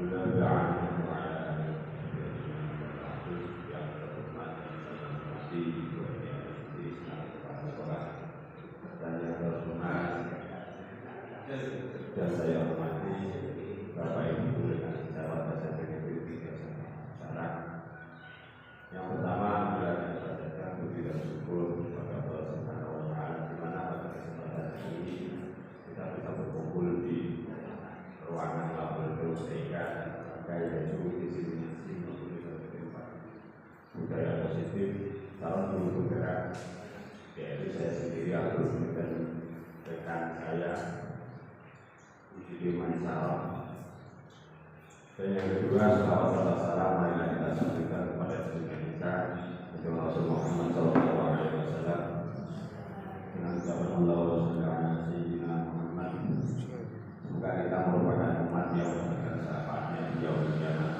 Dan saya hormati Bapak Ibu dengan jawab bahasa Indonesia. Yang pertama adalah kita panjatkan puji dan syukur kepada Allah Subhanahu wa Ta'ala, di mana pada kesempatan ini kita bisa berkumpul di ruangan laboratorium TK yaitu diseminasi budaya positif tahun 2000 bergerak, yaitu saya sendiri harus dengan rekan saya di Mansara. Dan yang kedua, salawat salam marilah kita sampaikan kepada junjungan kita Rasul Muhammad SAW dengan ucapan Allahumma shalli ala sayyidina Muhammad. Semoga kita merupakan umat yang mendengar syafaatnya di yaumul qiyamah.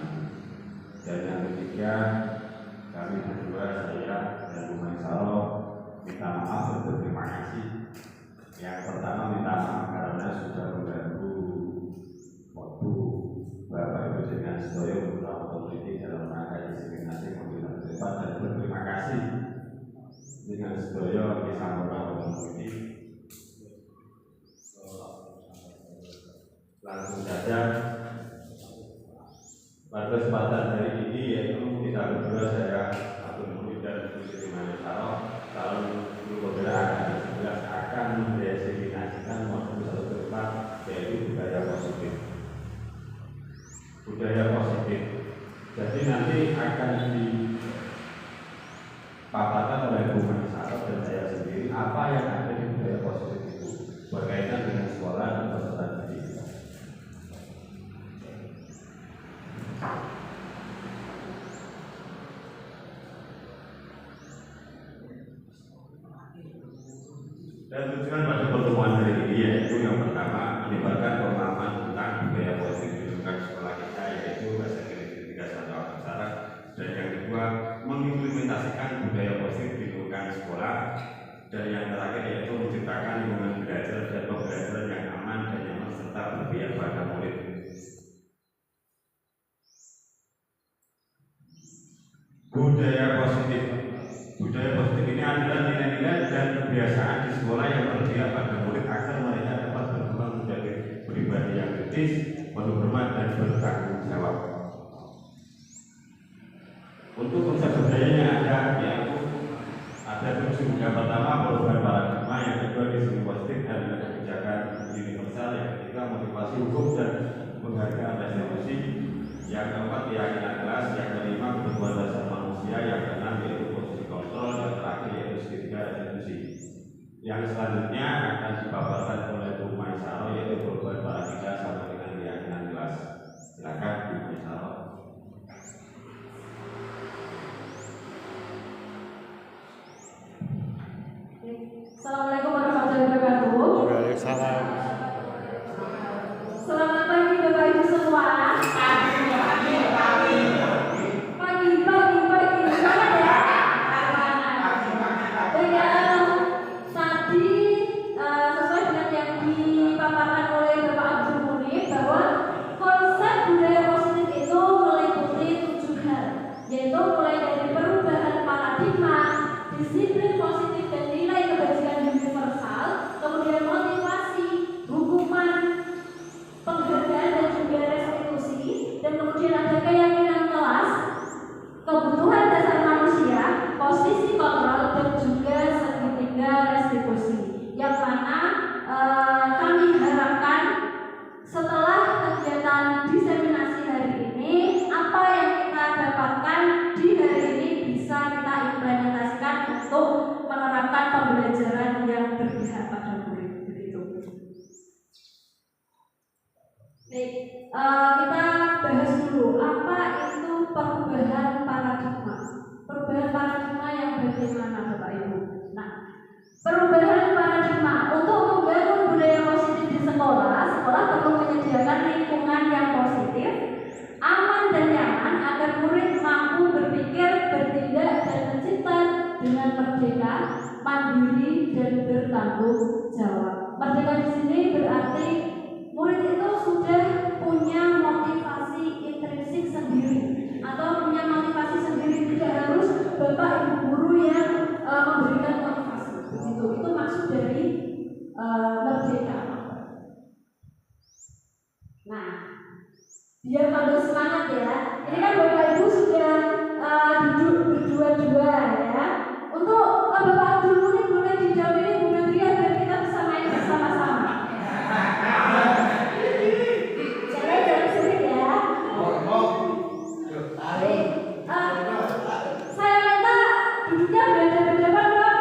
Dan yang ketiga, kami berdua, saya dan Bu Mansara, minta maaf dan berterima kasih. Yang pertama minta maaf karena sudah mengganggu waktu Bapak Ibu dengan sedaya putra politik dalam rangka diseminasi pemilihan debat, dan berterima kasih dengan sedaya kisah putra politik. Langsung saja pada kesempatan hari ini, yaitu kita berdua, saya Abdul Muhid dan Bu Siti Mansara, tahun 2011 akan mendefinisikan modul satu ke depan, yaitu budaya positif. Budaya positif. Jadi nanti akan dipaparkan oleh Bu Mansara dan saya sendiri apa yang ada di budaya positif itu berkaitan dengan sekolah dan peserta didik. Dan tujuan pada pertemuan hari ini yaitu yang pertama melibatkan pemahaman tentang budaya positif di lingkungan sekolah kita, yaitu bahasa Inggris 31 Aksara. Dan yang kedua, mengimplementasikan budaya positif di lingkungan sekolah. Dan yang terakhir yaitu menciptakan lingkungan belajar dan pembelajaran yang aman dan nyaman serta berpihak pada murid. Budaya positif. Budaya positif ini adalah nilai-nilai dan kebiasaan di sekolah yang berpihak pada murid agar mereka dapat berkembang menjadi pribadi yang kritis, penuh hormat dan bertanggung jawab. Untuk konsep budayanya yaitu ada 7. Yang pertama, perubahan paradigma. Yang kedua, disiplin positif dan kebijakan universal. Yang ketiga, motivasi hukum dan penghargaan restitusi. Yang keempat, keyakinan kelas. Yang kelima, kebutuhan dasar manusia. Yang keenam, yaitu posisi kontrol. Yang terakhir, yaitu segitiga restitusi. Yang selanjutnya akan dipaparkan oleh Bu Mansara, yaitu perubahan paradigma sama dengan keyakinan kelas. Silakan Bu Mansara. Assalamualaikum warahmatullahi wabarakatuh. Waalaikumsalam. Selamat pagi Bapak Ibu semua. Pagi. Semangat ya. Dan tadi sesuai dengan yang dipaparkan oleh Bapak Abdul Muhid, bahwa konsep budaya positif itu meliputi 7 hal, yaitu mulai dari perubahan paradigma, disiplin positif dan nilai kebajikan universal, kemudian motivasi, hukuman, penghargaan dan juga restitusi, dan kemudian ada keyakinan kelas, kebutuhan dasar manusia, posisi kontrol, dan juga segitiga restitusi. Yang mana kami harapkan setelah kegiatan diseminasi hari ini, apa yang kita dapatkan di hari ini bisa kita implementasikan untuk menerapkan pembelajaran yang berpihak pada murid. Begitu. Baik, kita bahas dulu apa itu perubahan paradigma. Perubahan paradigma yang bagaimana, Bapak Ibu? Nah, perubahan paradigma untuk membangun budaya positif di sekolah perlu menyediakan lingkungan yang positif, aman dan nyaman agar murid mampu berpikir, bertindak dan mencipta dengan merdeka, mandiri dan bertanggung jawab. Merdeka di sini berarti murid itu sudah punya motivasi Dia pada semangat ya. Ini kan Bapak Ibu sudah duduk berdua-dua ya. Untuk Bapak Abdul Munib boleh didampingi Bu Nadia biar kita bisa main bersama-sama. Jangan sedih ya. Saya minta duduknya berhadapan-hadapan dong.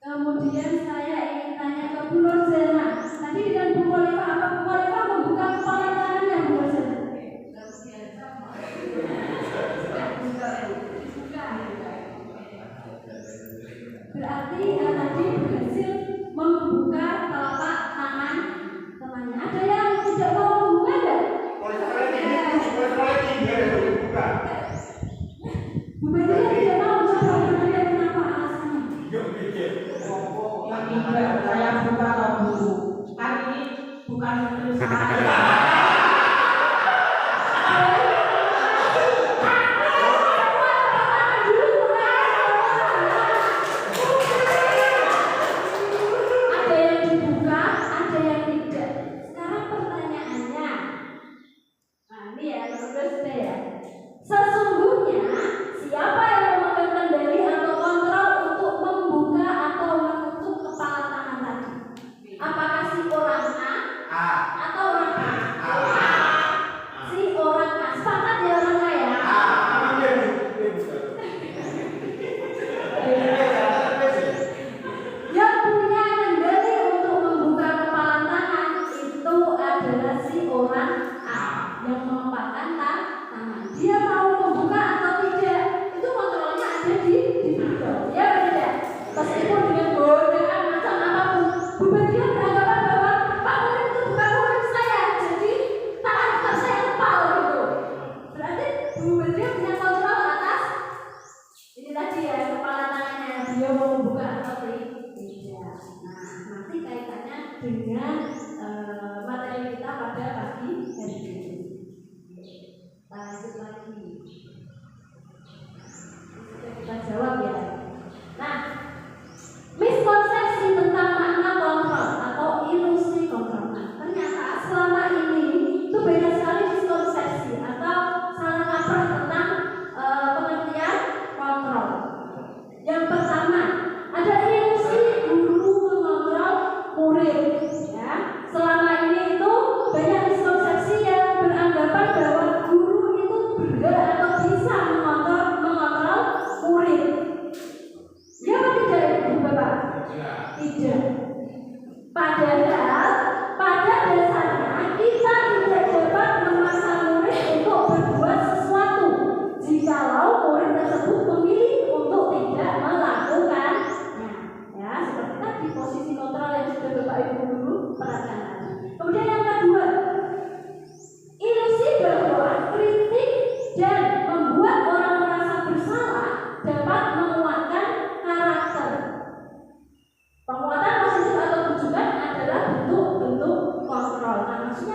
Kemudian saya ingin tanya ke Bu Rorzena. Tadi dengan Bu Khalifah, apa Bu Khalifah membuka kepala tangannya Bu Rorzena?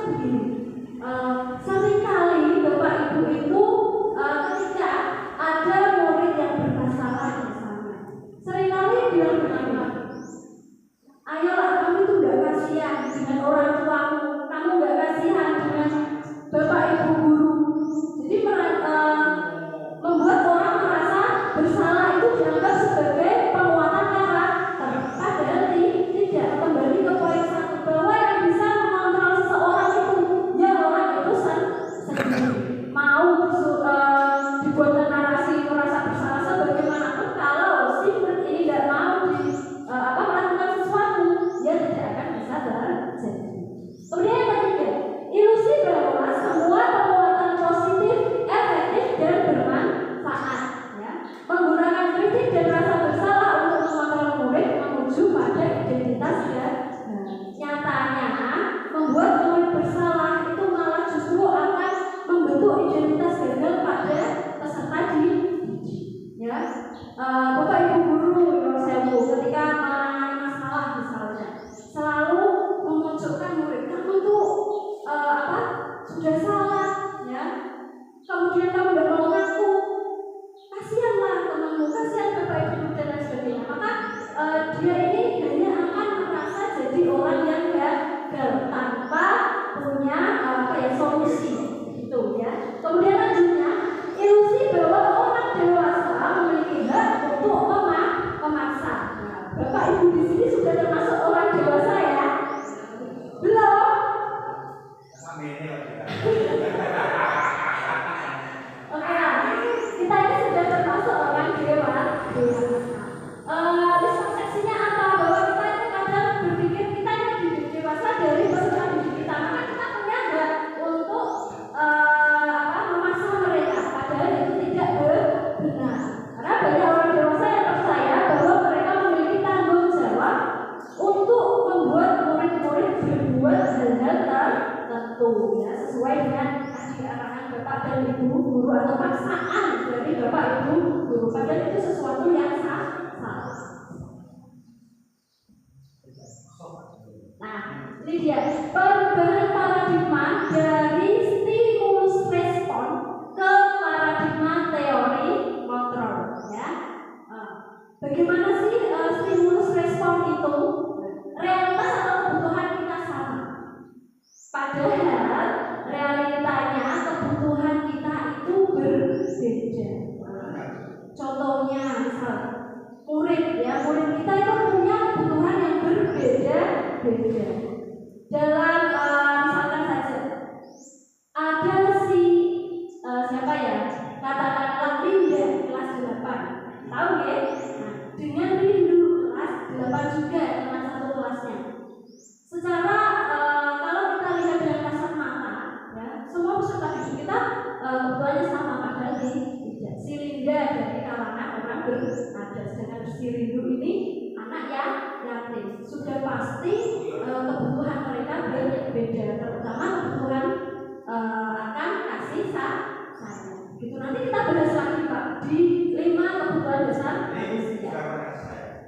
begini, seringkali Bapak Ibu itu ketika ada murid yang bermasalah misalnya, seringkali bilang begini, ayolah kamu itu gak kasihan dengan orang tuamu, kamu gak kasihan dengan Bapak Ibu guru. Jadi membuat orang merasa bersalah itu dianggap sebagai penguatan karakter. Padahal tidak, kembali ke poin satu, bahwa yang bisa mengontrol seseorang itu ya orang itu sendiri. Mau dibuatkan narasi merasa bersalah sebagaimanapun, kalau si murid ini tidak mau melakukan sesuatu, dia tidak akan bisa terjadi. Kemudian yang ketiga, ilusi bahwa semua penguatan positif, efektif dan bermanfaat, ya. Menggunakan kritik dan rasa bersalah untuk mengontrol murid menuju pada identitas ya. Nyatanya membuat murid bersalah itu malah justru akan membentuk identitas gagal pada peserta didik, ya. Bapak Ibu guru ketika mengalami masalah misalnya selalu memunculkan murid, kamu tuh sudah salah, ya. Kemudian kamu udah mau ngaku, kasihanlah temanmu, kasihan Bapak Ibu dan lain sebagainya. Maka dia ini hanya akan merasa jadi orang yang gagal tanpa punya solusi, gitu ya. Kemudian lanjutnya, ilusi bahwa orang dewasa memiliki hak untuk memaksa. Nah, Bapak Ibu di sini sudah termasuk orang dewasa ya? Belum? Oke, kita ini sudah termasuk orang dewasa. Persepsinya apa? Bahwa kita ini kadang berpikir kita ini dewasa dari peserta didik kita, maka kita punya hak untuk memaksa mereka. Padahal itu tidak benar. Karena banyak orang dewasa yang percaya bahwa mereka memiliki tanggung jawab untuk membuat murid-murid berbuat hal-hal tertentu, ya, sesuai dengan arahan Bapak dan Ibu guru atau paksaan dari Bapak Ibu guru. Padahal itu sesuatu yang salah. Nah, ini dia perubahan paradigma dari stimulus respon ke paradigma teori kontrol, ya. Bagaimana sih stimulus respon itu? Realitas atau kebutuhan kita sama, padahal realitanya kebutuhan kita itu berbeda. Contohnya misal murid, ya, murid kita itu punya kebutuhan yang berbeda. Dalam misalkan saja ada siapa ya, katakanlah Linda kelas 8, tahu ya? Nah, dengan Rindu kelas 8 juga teman satu kelasnya. Secara kalau kita lihat dengan kasat mata, ya, semua peserta didik kita kebutuhannya sama, padahal tidak. Si Linda dari kalangan orang berada, sedangkan si Rindu ini anak yang yatim. Sudah pasti kebutuhan mereka berbeda, terutama kebutuhan akan kasih sayang. Gitu, nanti kita bahas lagi Pak di 5 kebutuhan dasar manusia.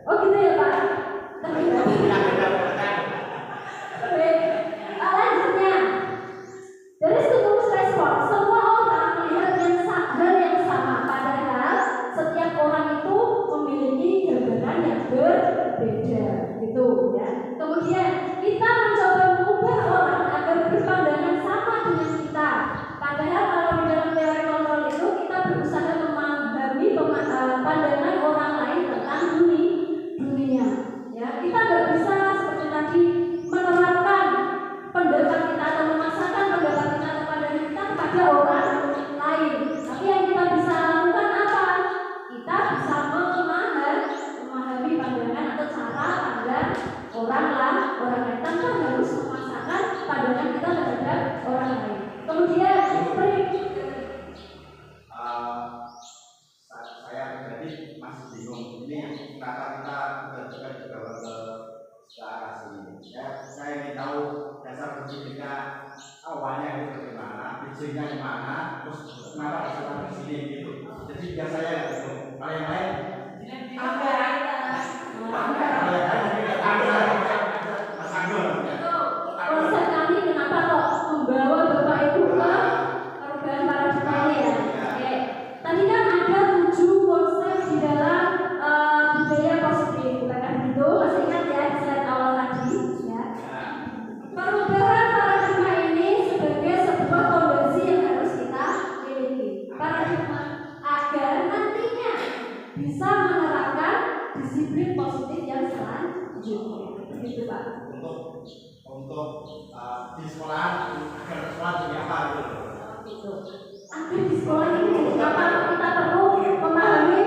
Oh gitu ya Pak. Lanjutnya, dari stimulus respon, semua orang melihat hal yang sama, padahal setiap orang itu memiliki gambaran yang berbeda, gitu ya. Kemudian kita mencoba mengubah orang agar berpandangan sama dengan kita. Padahal kalau di dalam teori kontrol itu kita berusaha memahami pandangan orang lain tentang dunia. Ya, kita nggak bisa seperti tadi menerapkan pendapat kita atau memaksakan pendapat kita atau pandangan kita kepada orang lain. Tapi yang kita bisa lakukan apa? Kita bisa memahami pandangan atau cara pandang orang lain tanpa harus memaksakan pandangan kita terhadap orang lain. Kemudian saya pribadi masih bingung ini kenapa kita juga dibawa ke arah sini. Saya ingin tahu dasar pendidikan awalnya itu bagaimana, bijinya di mana, terus kenapa bisa sampai ke sini gitu. Jadi biar saya gitu. Kalau yang lain konsep kami kenapa kok untuk di sekolah agar sekolah jadi apa gitu. Agar di sekolah ini jadi apa? Kita perlu memahami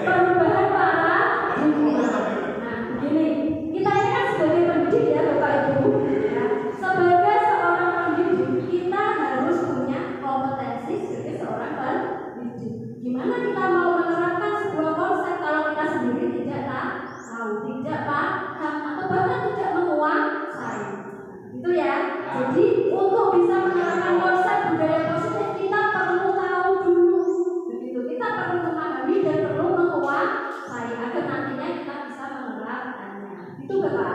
perubahan para guru. Nah, begini, kita ini kan sebagai pendidik ya Bapak Ibu, ya. Sebagai seorang pendidik kita harus punya kompetensi sebagai seorang pendidik. Gimana kita mau menerapkan sebuah konsep kalau kita sendiri tidak tahu, tidak paham, atau bahkan tidak menguasai? Itu ya. Jadi untuk bisa menerapkan konsep budaya positif kita perlu tahu dulu, begitu. Kita perlu memahami dan perlu menguasai agar nantinya kita bisa menerapkannya. Itu Bapak.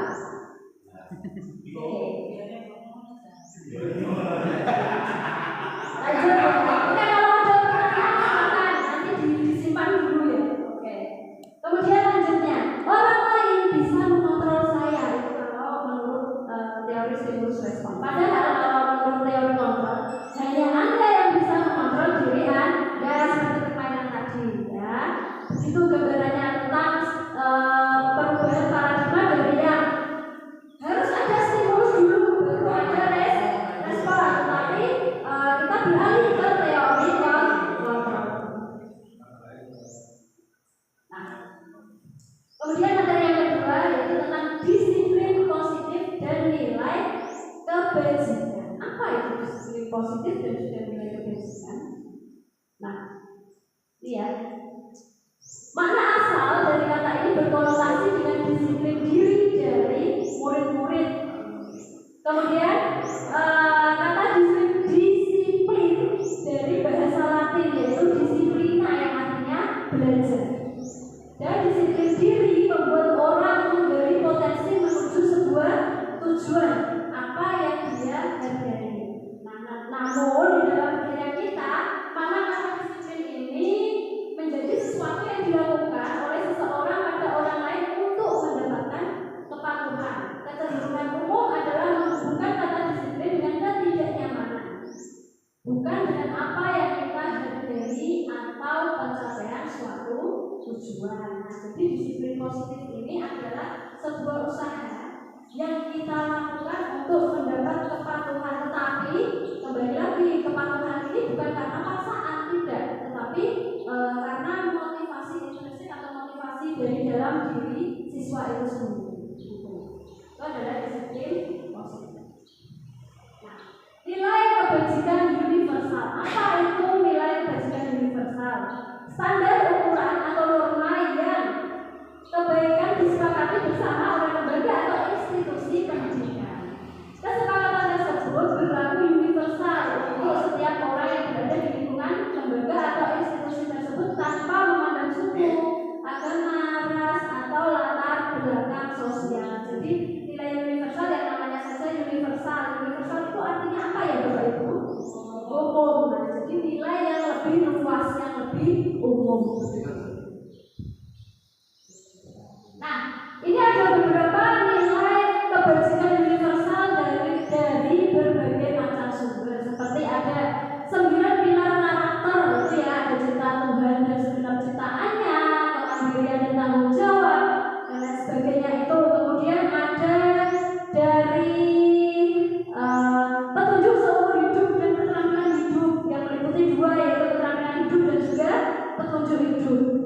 Lanjut. Oke, kalau ada pertanyaan nanti disimpan dulu ya. Oke. Kemudian lanjutnya, orang lain bisa mengontrol saya. Itu kalau menurut teori stimulus respon. Padahal kalau menurut teori kontrol, hanya Anda yang bisa mengontrol diri Anda seperti permainan tadi ya. Itu gambarannya tentang perubahan paradigma dari yang harus ada stimulus dulu baru ada respon. Tapi kita beralih ke teori kontrol. Nah, kemudian materi yang kedua yaitu tentang disiplin positif dan nilai kebajikan. Apa itu disiplin positif dan juga nilai kebajikan? Nah, lihat. Makna asal dari kata ini berkonotasi dengan disiplin diri dari murid-murid. Kemudian kata disiplin dari bahasa Latin yaitu disiplina yang artinya belajar. Dan disiplin diri membuat orang menggali potensi menuju sebuah tujuan apa yang dia hargai. Namun di dalam pikiran kita, mana kata disiplin ini menjadi sesuatu yang dilakukan oleh seseorang pada orang lain untuk mendapatkan kepatuhan. Kecenderungan umum adalah menghubungkan kata disiplin dengan ketidaknyamanan, bukan dengan apa yang kita hargai atau pencapaian suatu tujuan. Nah, jadi disiplin positif ini adalah sebuah usaha yang kita lakukan untuk mendapat kepatuhan, tetapi kembali lagi kepatuhan ini bukan karena paksaan, tidak, tetapi karena motivasi intrinsik atau motivasi dari dalam diri siswa itu sendiri. Itu adalah disiplin positif. Nah, nilai kebajikan universal. Apa itu nilai kebajikan universal? Standar ukuran atau norma yang kebaikan disepakati bersama oleh lembaga atau institusi pendidikan. Kesepakatan tersebut berlaku universal untuk setiap orang yang berada di lingkungan lembaga atau institusi tersebut tanpa memandang suku, agama, ras, atau latar belakang sosial. Jadi nilai universal yang namanya saja universal. Universal itu artinya apa ya Bapak Ibu? Umum. Nah, jadi nilai yang lebih luas, yang lebih umum. Nah, ini ada beberapa nilai kebajikan universal dari berbagai macam sumber. Seperti ada 9 pilar karakter, itu ya, ada cinta Tuhan dan segenap ciptaannya, kemandirian dan tanggung jawab, dan lain sebagainya itu. Kemudian ada dari petunjuk seumur hidup dan keterampilan hidup yang meliputi 2 yaitu keterampilan hidup dan juga petunjuk hidup.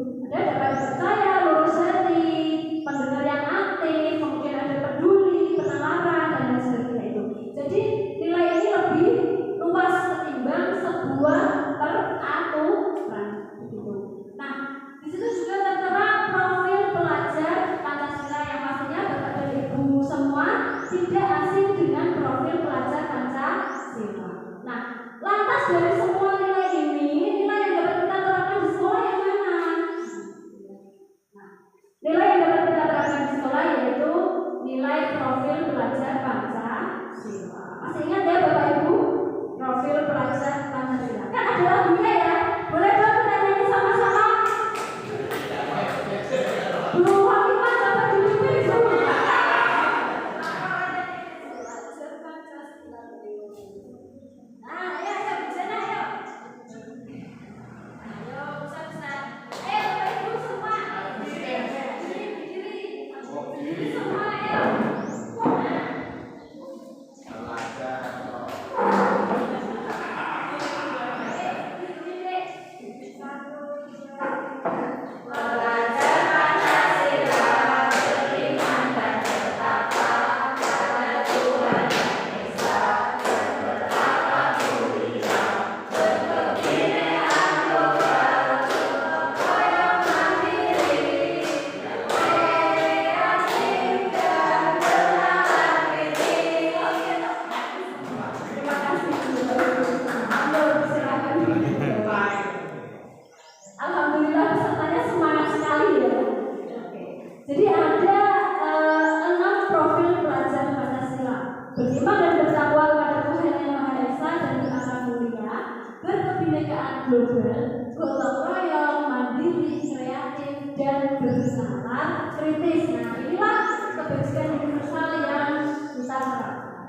kesetaraan global, gotong royong, mandiri, kreatif, dan bernalar kritis. Nah, inilah kebajikan universal yang kita harapkan.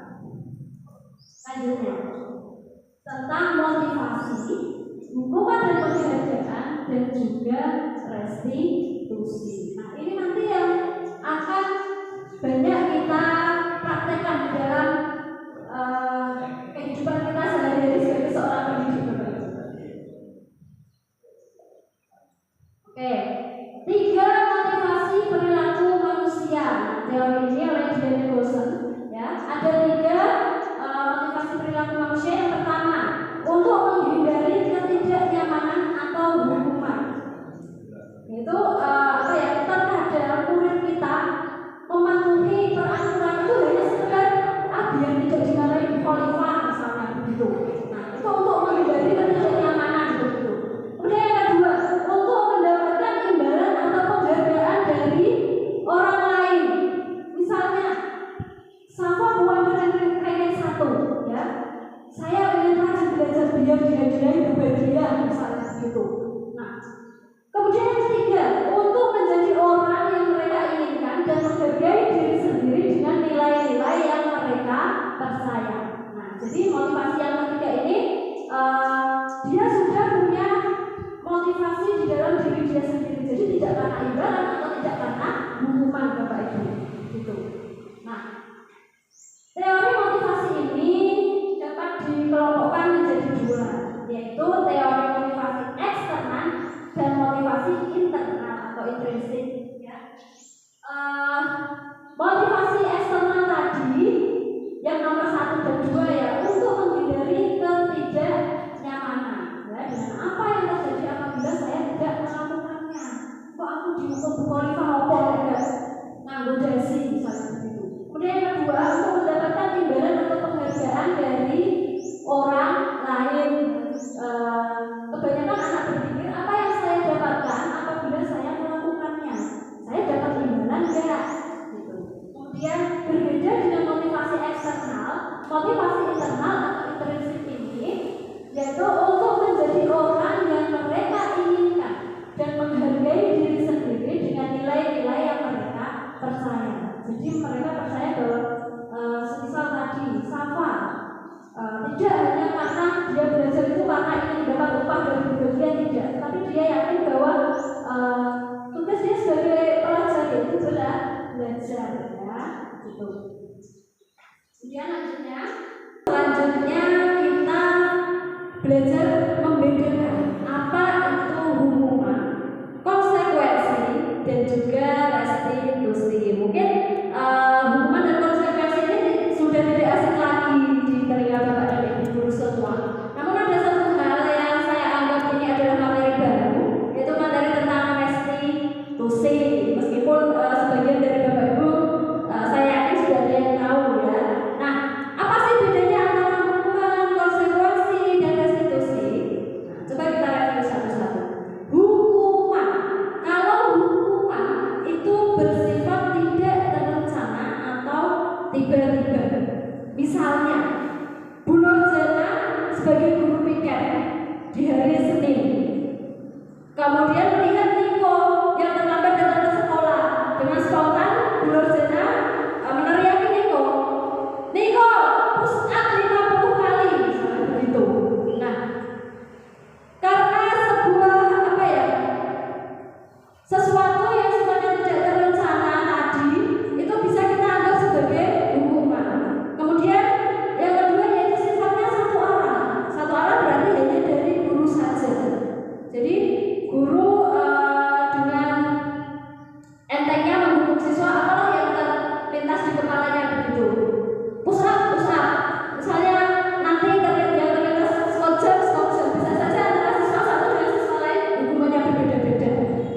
Lanjutnya, tentang motivasi, hukuman dan penghargaan, dan juga restitusi. Nah, ini nanti yang akan banyak kita praktekkan di dalam kehidupan kita sehari-hari sebagai seorang pendidik. Oke, 3 motivasi perilaku manusia. Teori ini oleh Diane Nicholson. Ya, ada 3 motivasi perilaku manusia. Yang pertama, untuk menghindari ketidaknyamanan atau hukuman. Itu terhadap murid kita mematuhi peraturan itu hanya sekedar biar tidak dimarahi khalifah misalnya begitu. Nah, itu untuk menghindari ketidaknyamanan begitu. Kemudian yang kedua, untuk mendapatkan imbalan atau penghargaan dari orang lain. Misalnya, Safa bukan pengen 1, ya. Saya ingin rajin belajar biar dihadiahi berbahagia misalnya begitu. Nah, kemudian yang ketiga, untuk menjadi orang yang mereka inginkan dan menghargai diri sendiri dengan nilai-nilai yang mereka percaya. Nah, jadi motivasi yang ketiga ini dia sudah punya motivasi di dalam diri dia sendiri. Jadi tidak karena imbalan atau tidak karena hukuman Bapak Ibu. Gitu. Nah, teori motivasi ini dapat dikelompokkan menjadi 2, yaitu teori motivasi eksternal dan motivasi internal atau intrinsik. Ya. Motivasi eksternal tadi yang nomor 1 dan 2 ya, untuk menghindari ketidaknyamanan. Ya, dengan apa yang terjadi apabila saya tidak melakukannya. Kok aku dihukum khalifah apa ya? Nganggo dasi misalnya begitu. Kemudian yang kedua, untuk mendapatkan imbalan atau penghargaan dari orang lain. Kebanyakan anak berpikir apa yang saya dapatkan apabila saya melakukannya. Saya dapat imbalan enggak? Gitu. Kemudian berbeda dengan motivasi eksternal, motivasi internal atau intrinsik ini yaitu untuk menjadi orang yang mereka inginkan dan menghargai diri sendiri dengan nilai-nilai yang mereka percaya. Jadi mereka percaya bahwa semisal tadi Safa tidak hanya karena dia belajar itu karena ingin mendapat upah dari berbagian, tidak, tapi dia yakin bahwa tugas dia sebagai pelajar itu belajar, ya, gitu. Kemudian selanjutnya kita belajar membedakan apa itu hukuman, konsekuensi, dan juga restitusi. Mungkin hukuman dan konsekuensi ini sudah tidak asing lagi di telinga Bapak dan Ibu guru semua. Namun ada satu hal yang saya anggap ini adalah materi baru, yaitu materi tentang restitusi. Meskipun sebagian dari Bapak Ibu saya yakin sudah ada yang tahu, ya. Nah, apa sih bedanya antara hukuman, konsekuensi, dan restitusi? Nah, coba kita review satu-satu. Hukuman, kalau hukuman itu bersifat tidak terencana atau tiba-tiba. Misalnya, Bu Nurjana sebagai guru piket di hari Senin, kemudian melihat Niko yang terlambat datang ke sekolah. Dengan spontan Bu Nurjana meneriaki Niko, push up 50 kali, misalnya begitu. Nah, karena sebuah sesuatu yang sifatnya tidak terencana tadi itu bisa kita anggap sebagai hukuman. Kemudian yang kedua yaitu sifatnya satu arah berarti hanya dari guru saja. Jadi guru dengan entengnya menghukum siswa apalah yang terlintas di kepalanya begitu. Push up. Misalnya nanti yang terlintas squat jump. Bisa saja antara siswa satu dengan siswa lain hukumannya berbeda-beda.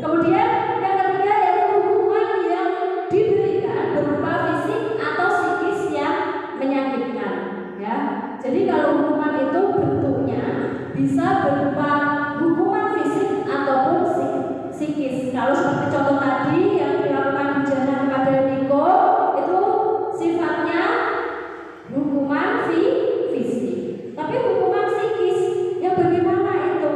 Kemudian yang ketiga yaitu hukuman yang diberikan berupa fisik atau psikis yang menyakitkan, ya. Jadi kalau hukuman itu bentuknya bisa berupa hukuman fisik ataupun psikis. Kalau seperti contoh tadi yang dilakukan Bujana kepada Niko itu sifatnya hukuman fisik. Tapi hukuman psikis yang bagaimana itu?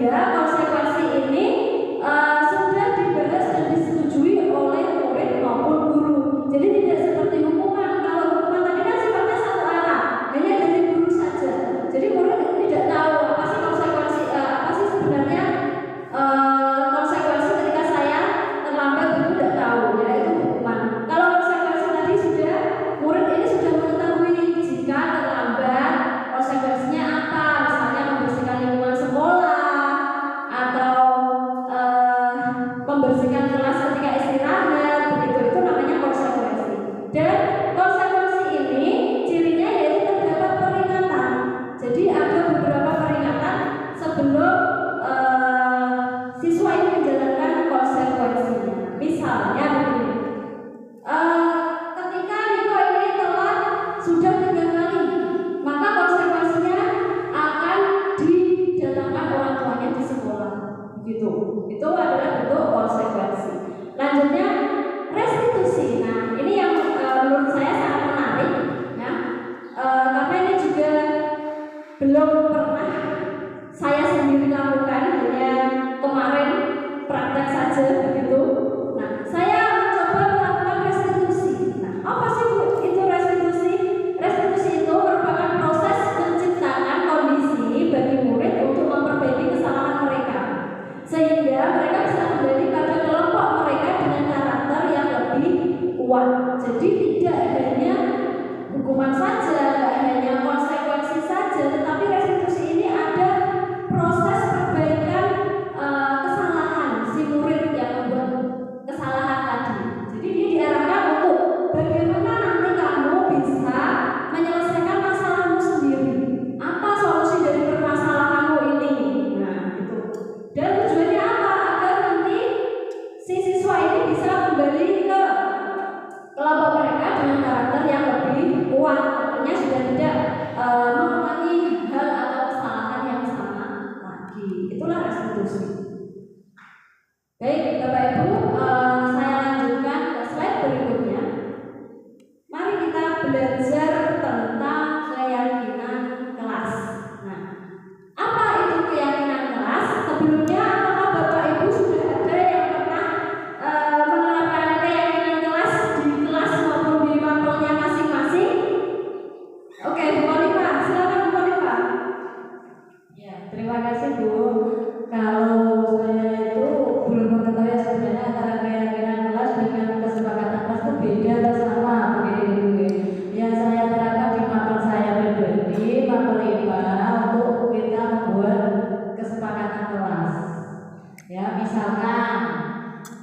Sehingga konsekuensi ini sudah dibahas dan disetujui oleh murid maupun guru. Jadi tidak seperti hukuman. Kalau hukuman tadi kan sifatnya satu arah, hanya dari guru saja. Jadi murid tidak tahu apa sih konsekuensi, apa sih sebenarnya konsekuensi ketika saya terlambat, itu tidak tahu, ya itu hukuman. Kalau konsekuensi tadi sudah, murid ini sudah mengetahui jika terlambat konsekuensinya apa, misalnya membersihkan lingkungan sekolah atau membersihkan kelas ketika istirahat, begitu, itu namanya konsekuensi. Dan konsekuensi ini cirinya yaitu terdapat peringatan. Jadi ada beberapa peringatan sebelum siswa ini menjalankan konsekuensinya. Misalnya begini, ketika Niko ini telat sudah 3 kali, maka konsekuensinya akan didatangkan orang tuanya di sekolah. Gitu. Itu adalah bentuk konsekuensi. Lanjutnya restitusi. Nah, ini yang menurut saya sangat menarik, ya, karena ini juga belum pernah saya sendiri lakukan, hanya kemarin praktek saja begitu. Nah, saya mencoba melakukan restitusi. Nah, apa sih Bu itu restitusi? Restitusi itu merupakan proses menciptakan kondisi bagi murid untuk memperbaiki kesalahan mereka, sehingga mereka bisa kembali pada kelompok mereka dengan karakter yang lebih kuat. Jadi tidak hanya hukuman saja, tidak hanya konsekuensi saja, tetapi restitusi ini ada proses perbaikan kesalahan si murid yang membuat kesalahan tadi. Jadi dia diarahkan untuk bagaimana nanti kamu bisa menyelesaikan masalahmu sendiri. Apa solusi dari permasalahanmu ini? Nah, itu. Dan tujuannya apa? Agar nanti si siswa ini bisa kembali ke kelompok mereka dengan karakter yang lebih kuat. Artinya sudah tidak mengulangi hal atau kesalahan yang sama lagi. Itulah restitusi. Baik, Bapak Ibu, saya lanjutkan ke slide berikutnya. Mari kita belajar tentang keyakinan kelas. Nah, apa itu keyakinan kelas? Sebelumnya, apakah Bapak Ibu sudah ada yang pernah menerapkan keyakinan kelas di kelas maupun di mapelnya masing-masing? Oke, Bu Oliva, silakan Bu Oliva. Ya, terima kasih Bu. Kalau saya itu belum mengetahui sebenarnya antara keyakinan kelas dengan kesepakatan kelas itu beda atau sama begitu. Yang saya terapkan di mapel saya pribadi, mapel IPA, untuk kita membuat kesepakatan kelas. Ya, misalkan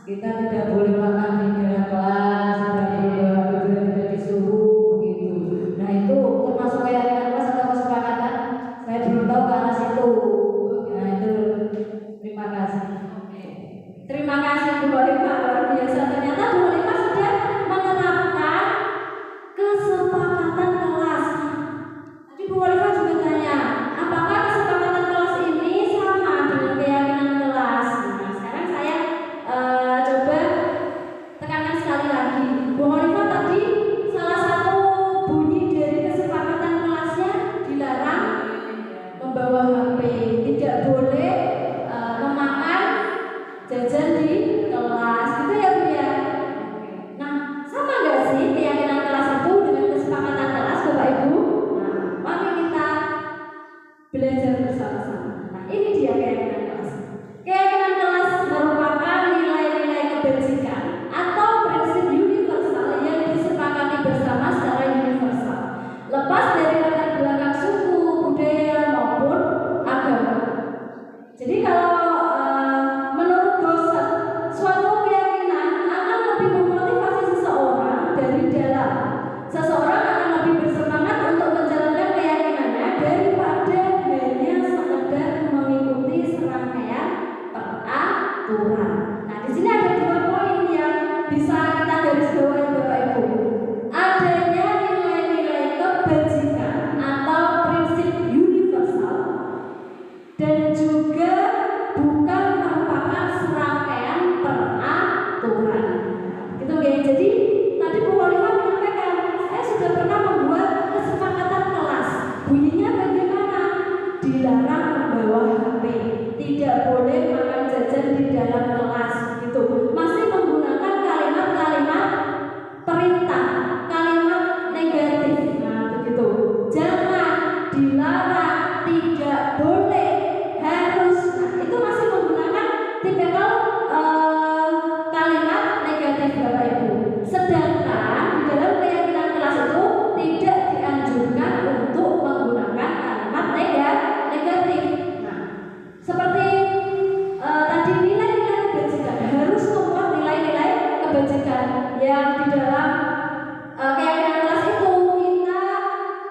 kita tidak boleh makan di dalam kelas, tidak disuruh begitu. Nah, itu termasuk keyakinan kelas atau kesepakatan? Saya belum tahu ke arah situ. Nah, itu terima kasih. Terima kasih Bu Oliva, luar biasa. Ternyata Bu Oliva sudah menerapkan kesepakatan kelas. Tadi Bu Oliva juga tanya, apakah kesepakatan kelas ini sama dengan keyakinan kelas? Nah, sekarang saya coba tekankan sekali lagi. Bu Oliva tadi salah satu bunyi dari kesepakatan kelasnya dilarang membawa HP, tidak boleh memakan jajan di kelas, gitu ya Bu ya. tidak boleh makan jajan di dalam kelas gitu. Masih menggunakan kalimat-kalimat perintah, kalimat negatif. Nah, begitu. Jangan, dilarang, tidak boleh, harus. Nah, itu masih menggunakan tipikal kalimat negatif Bapak Ibu. Sedangkan di dalam keyakinan kelas itu tidak dianjurkan untuk menggunakan kalimat negatif. Nah, seperti tadi nilai-nilai kebajikan harus memuat nilai-nilai kebajikan yang di dalam keyakinan kelas itu kita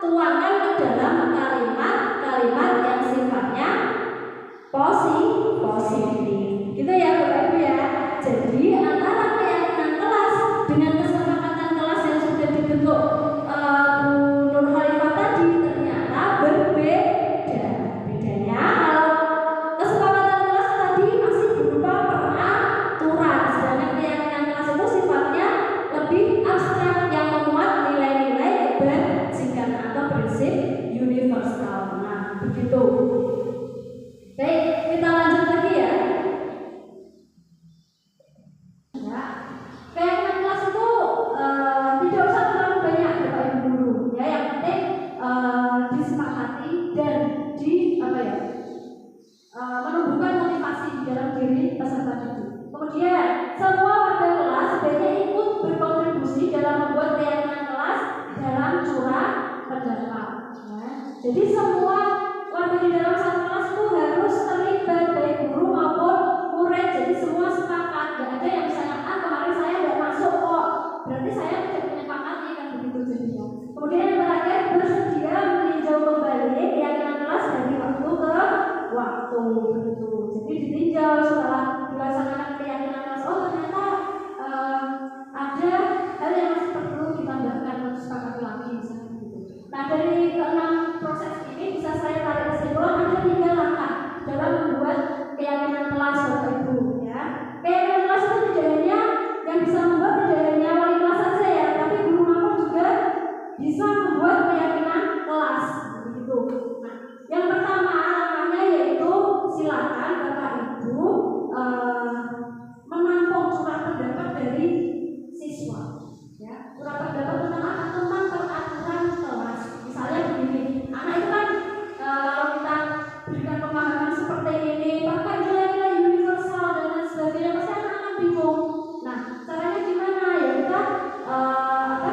tuangkan ke dalam kalimat-kalimat yang sifatnya positif. Gitu ya Bapak Ibu ya. Jadi antara keyakinan kelas dengan kesepakatan kelas yang sudah dibentuk Bu Nur Khalifah tadi ternyata berbeda. Bedanya kalau kesepakatan kelas tadi masih berupa peraturan, sedangkan keyakinan kelas itu sifatnya lebih abstrak yang memuat nilai-nilai kebajikan atau prinsip universal. Nah, begitu. Baik, kita lanjut lagi ya. Keyakinan kelas itu tidak usah terlalu banyak Bapak Ibu guru ya, yang penting disepakati dan menumbuhkan motivasi di dalam diri peserta didik. Kemudian semua warga kelas sebaiknya ikut berkontribusi dalam membuat keyakinan kelas dalam curah pendapat. Ya. Jadi semua warga di dalam satu kelas itu harus terlibat, baik guru maupun murid. Jadi semua sepakat, nggak ada yang misalnya kemarin saya nggak masuk kok, berarti saya tidak menyepakati kan begitu jadinya. Kemudian yang terakhir, bersedia meninjau kembali keyakinan kelas dari waktu ke waktu begitu. Jadi ditinjau setelah dilaksanakan keyakinan kelas, oh ternyata ada hal yang masih perlu ditambahkan atau disepakati lagi misalnya gitu. Nah, dari keenam proses ini bisa saya tarik kesimpulan ada 3 langkah dalam membuat keyakinan kelas Bapak Ibu ya. Keyakinan kelas itu tidak hanya yang bisa membuat tidak hanya wali kelas saja ya, tapi guru maupun juga bisa membuat keyakinan kelas begitu. Nah, yang pertama langkahnya yaitu silakan Bapak Ibu menampung surat pendapat dari siswa ya. Surat pendapat tentang apa? Tentang peraturan kelas. Misalnya begini, anak itu kan kalau kita berikan pemahaman seperti ini pakai nilai-nilai universal dan lain sebagainya, pasti anak-anak bingung. Nah, caranya gimana ya? Kita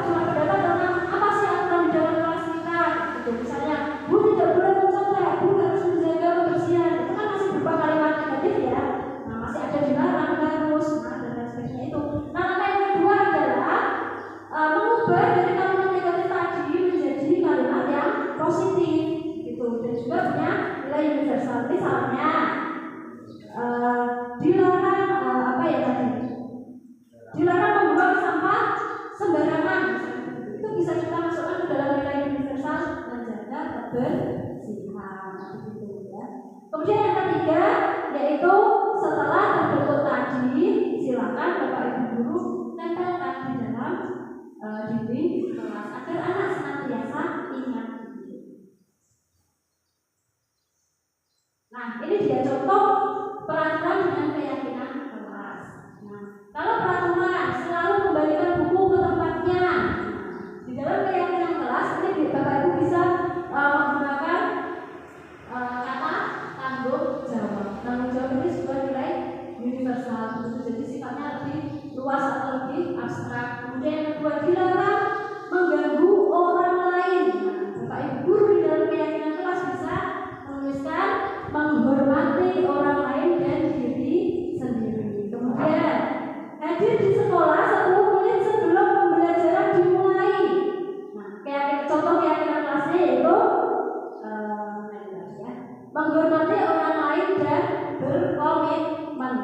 surat pendapat tentang apa sih aturan di dalam kelas kita gitu. Misalnya, Bu tidak boleh mencoba, Bu harus menjaga kebersihan. Itu kan masih berupa kalimat negatif ya. Nah, masih ada dilarang, harus, dan lain sebagainya itu. Nah, langkah yang kedua adalah mengubah dari kalimat negatif tadi menjadi kalimat yang positif gitu, dan juga punya nilai universal. Misalnya dilarang dilarang membuang sampah sembarangan. Itu bisa kita masukkan ke dalam nilai universal menjaga kebersihan gitu ya. Kemudian yang ketiga yaitu setelah terbentuk tadi silakan Bapak Ibu guru tempelkan di dalam dinding kelas agar anak senantiasa ingat. Nah, ini dia contoh peraturan dengan keyakinan kelas. Nah, kalau peraturan selalu kembalikan buku ke tempatnya, di dalam keyakinan kelas ini Bapak Ibu bisa menggunakan kata tanggung jawab. Tanggung jawab ini sebuah nilai universal, jadi sifatnya lebih luas atau lebih abstrak. Kemudian yang kedua, dilarang mengganggu orang lain. Nah, Bapak Ibu guru di dalam keyakinan kelas bisa menuliskan menghormati orang lain dan diri sendiri. Kemudian hadir di sekolah 10 menit sebelum pembelajaran dimulai. Nah, contoh keyakinan kelasnya yaitu menghormati orang lain dan berkomitmen.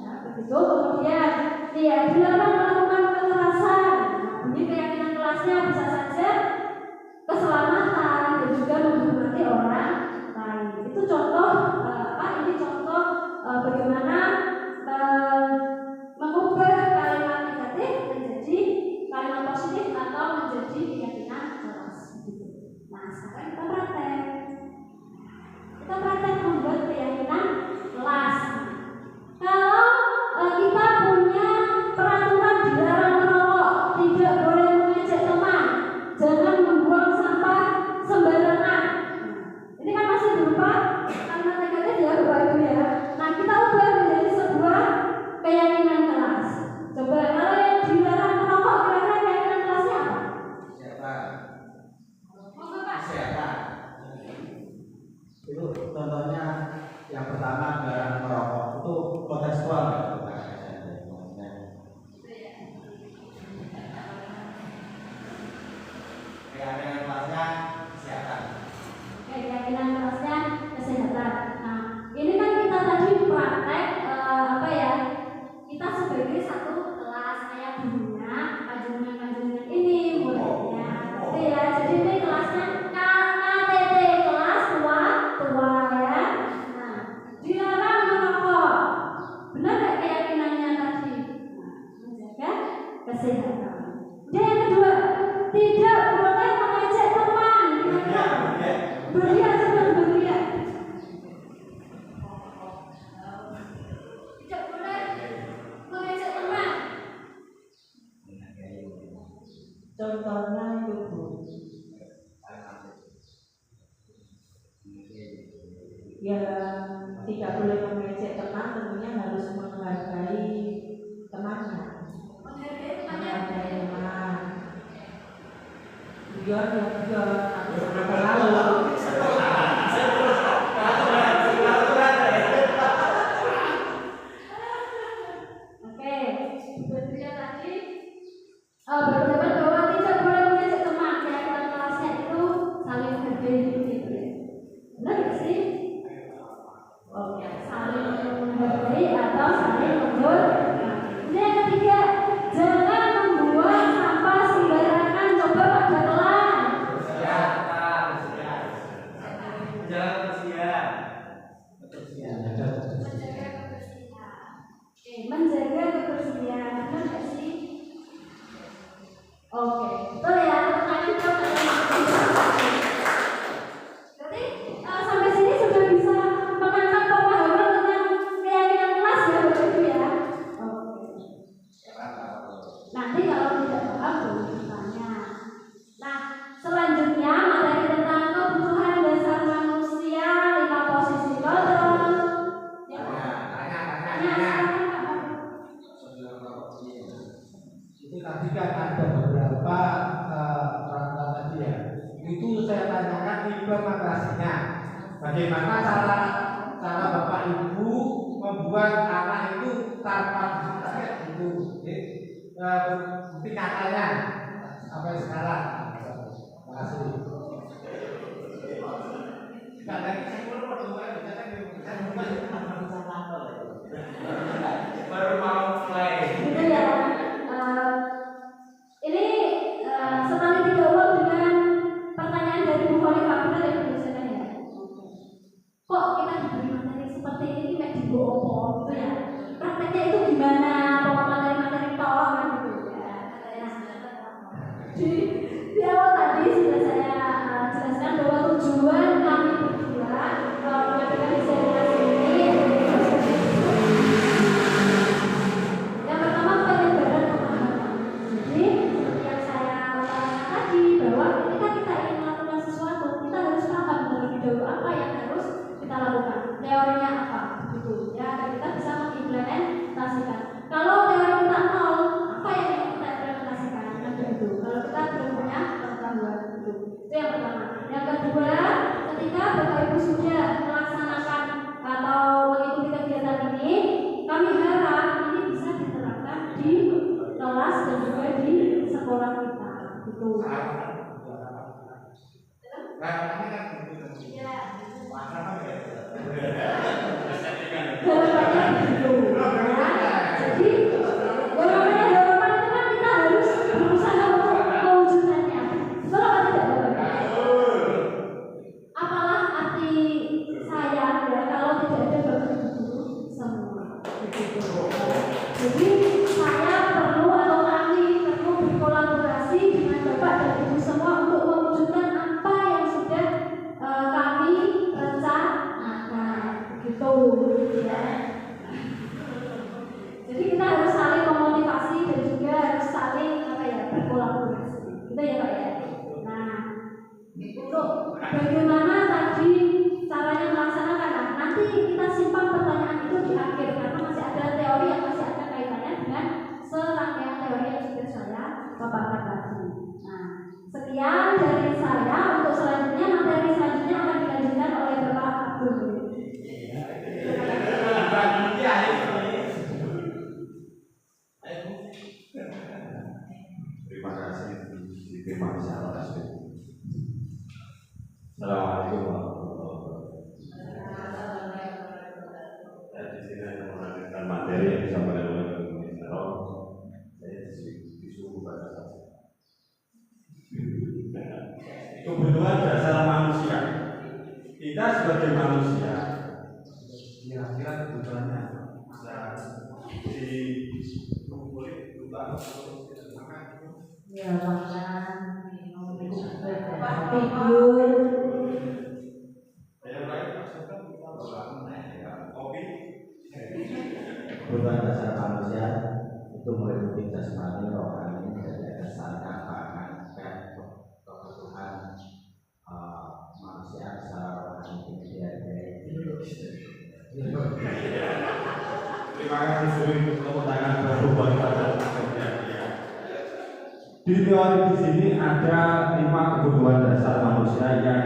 Ya, begitu. Kemudian dilarang melakukan kekerasan. Ini keyakinan kelasnya bisa saja keselamatan dan juga menghormati orang lain. Itu contoh ini contoh bagaimana mengubah kalimat negatif menjadi kalimat positif atau menjadi keyakinan kelas. Nah, sekarang kita praktek membuat keyakinan kelas. kesehatan. Dan yang kedua, tidak boleh mengejek teman. Berlian sebelum berlian. Tidak boleh mengejek teman. Contohnya itu Bu, ya tidak boleh mengejek teman, tentunya harus menghargai temannya. Menghargai teman. Biar aku sama lalu. Oke, berikutnya tadi berpendapat bahwa tidak boleh mengejek teman. Ya, dalam kelasnya itu saling menghargai gitu ya. Benar nggak sih? Oke, saling menghargai atau saling menghormati. Yang ketiga, jangan membuang sampah sembarangan. Coba Pak Jatulan. Jangan bersiap. Menjaga kebersihan. Oke, menjaga kebersihan. Benar nggak sih? Oke, betul ya. Pertanyaan berarti sampai sini sudah bisa menangkap pemahaman tentang keyakinan kelas ya Bapak Ibu ya. Oke. Nanti kalau tidak paham boleh bertanya. Nah, selanjutnya materi tentang kebutuhan dasar manusia 5 posisi kontrol. Ya, Itu tadi kan ada beberapa peraturan tadi ya. Itu saya tanyakan implementasinya. Bagaimana cara Bapak Ibu membuat anak itu tanpa distraksi itu, bukti nyatanya sampai sekarang. Terima kasih. Baru mau mulai. gitu ya. Ini sekali tidak ulang dengan pertanyaan dari Bu Khalifah, benar ya Bu Dosen ya? Kok kita diberi materi seperti ini kayak dibawa gitu ya? Prakteknya itu gimana? Bawa materi-materi tolong kan gitu ya? Di awal tadi sudah saya jelaskan bahwa tujuan kami berdua mengadakan disertasi ini. Yang pertama penyebaran pemahaman. Jadi seperti yang saya katakan tadi bahwa ketika kita ingin melakukan sesuatu, kita harus paham terlebih dahulu apa yang harus kita lakukan, teorinya apa, gitu ya, dan kita bisa mengimplementasikan. Kalau teori kita nol, apa yang ingin kita implementasikan? Nah, begitu. Kalau kita belum punya pengetahuan itu yang pertama. Yang kedua, ketika Bapak Ibu sudah melaksanakan atau mengikuti kegiatan ini, kami harap ini bisa diterapkan di kelas dan juga di sekolah kita, gitu. Ya. Harapannya gitu. Ya. Jadi yang namanya harapan itu kan kita harus berusaha untuk mewujudkannya. Betul apa tidak Bapak? Apalah arti saya ya kalau tidak ada Bapak Ibu guru semua. Jadi saya perlu atau kami perlu berkolaborasi dengan Bapak dan Ibu semua untuk mewujudkan apa yang sudah kami rencanakan, gitu ya. Jadi kita harus saling memotivasi dan juga harus saling berkolaborasi, gitu ya Pak ya. Nah, untuk bagaimana tadi caranya melaksanakan, nanti kita simpan pertanyaan itu di akhir karena masih ada teori yang masih ada kaitannya dengan serangkaian teori yang sudah saya paparkan tadi. Nah, sekian dari saya. Untuk selanjutnya materi selanjutnya akan dilanjutkan oleh Bapak Abdul. Terima kasih. Terima kasih. Assalamualaikum warahmatullahi wabarakatuh. Saya di sini akan melanjutkan materi yang disampaikan oleh Bapak Ministro. Saya disuruh baca saja. Kebutuhan dasar manusia. Kita sebagai manusia, kira-kira kebutuhannya bisa dikumpulin Ya makan, minum, tidur. Kebutuhan dasar manusia itu meliputi jasmani, rohani, dan kesannya bahkan kebutuhan manusia secara rohani Terima kasih Suri untuk pertanyaan berhubungan pada di teori di sini ada 5 kebutuhan dasar manusia yang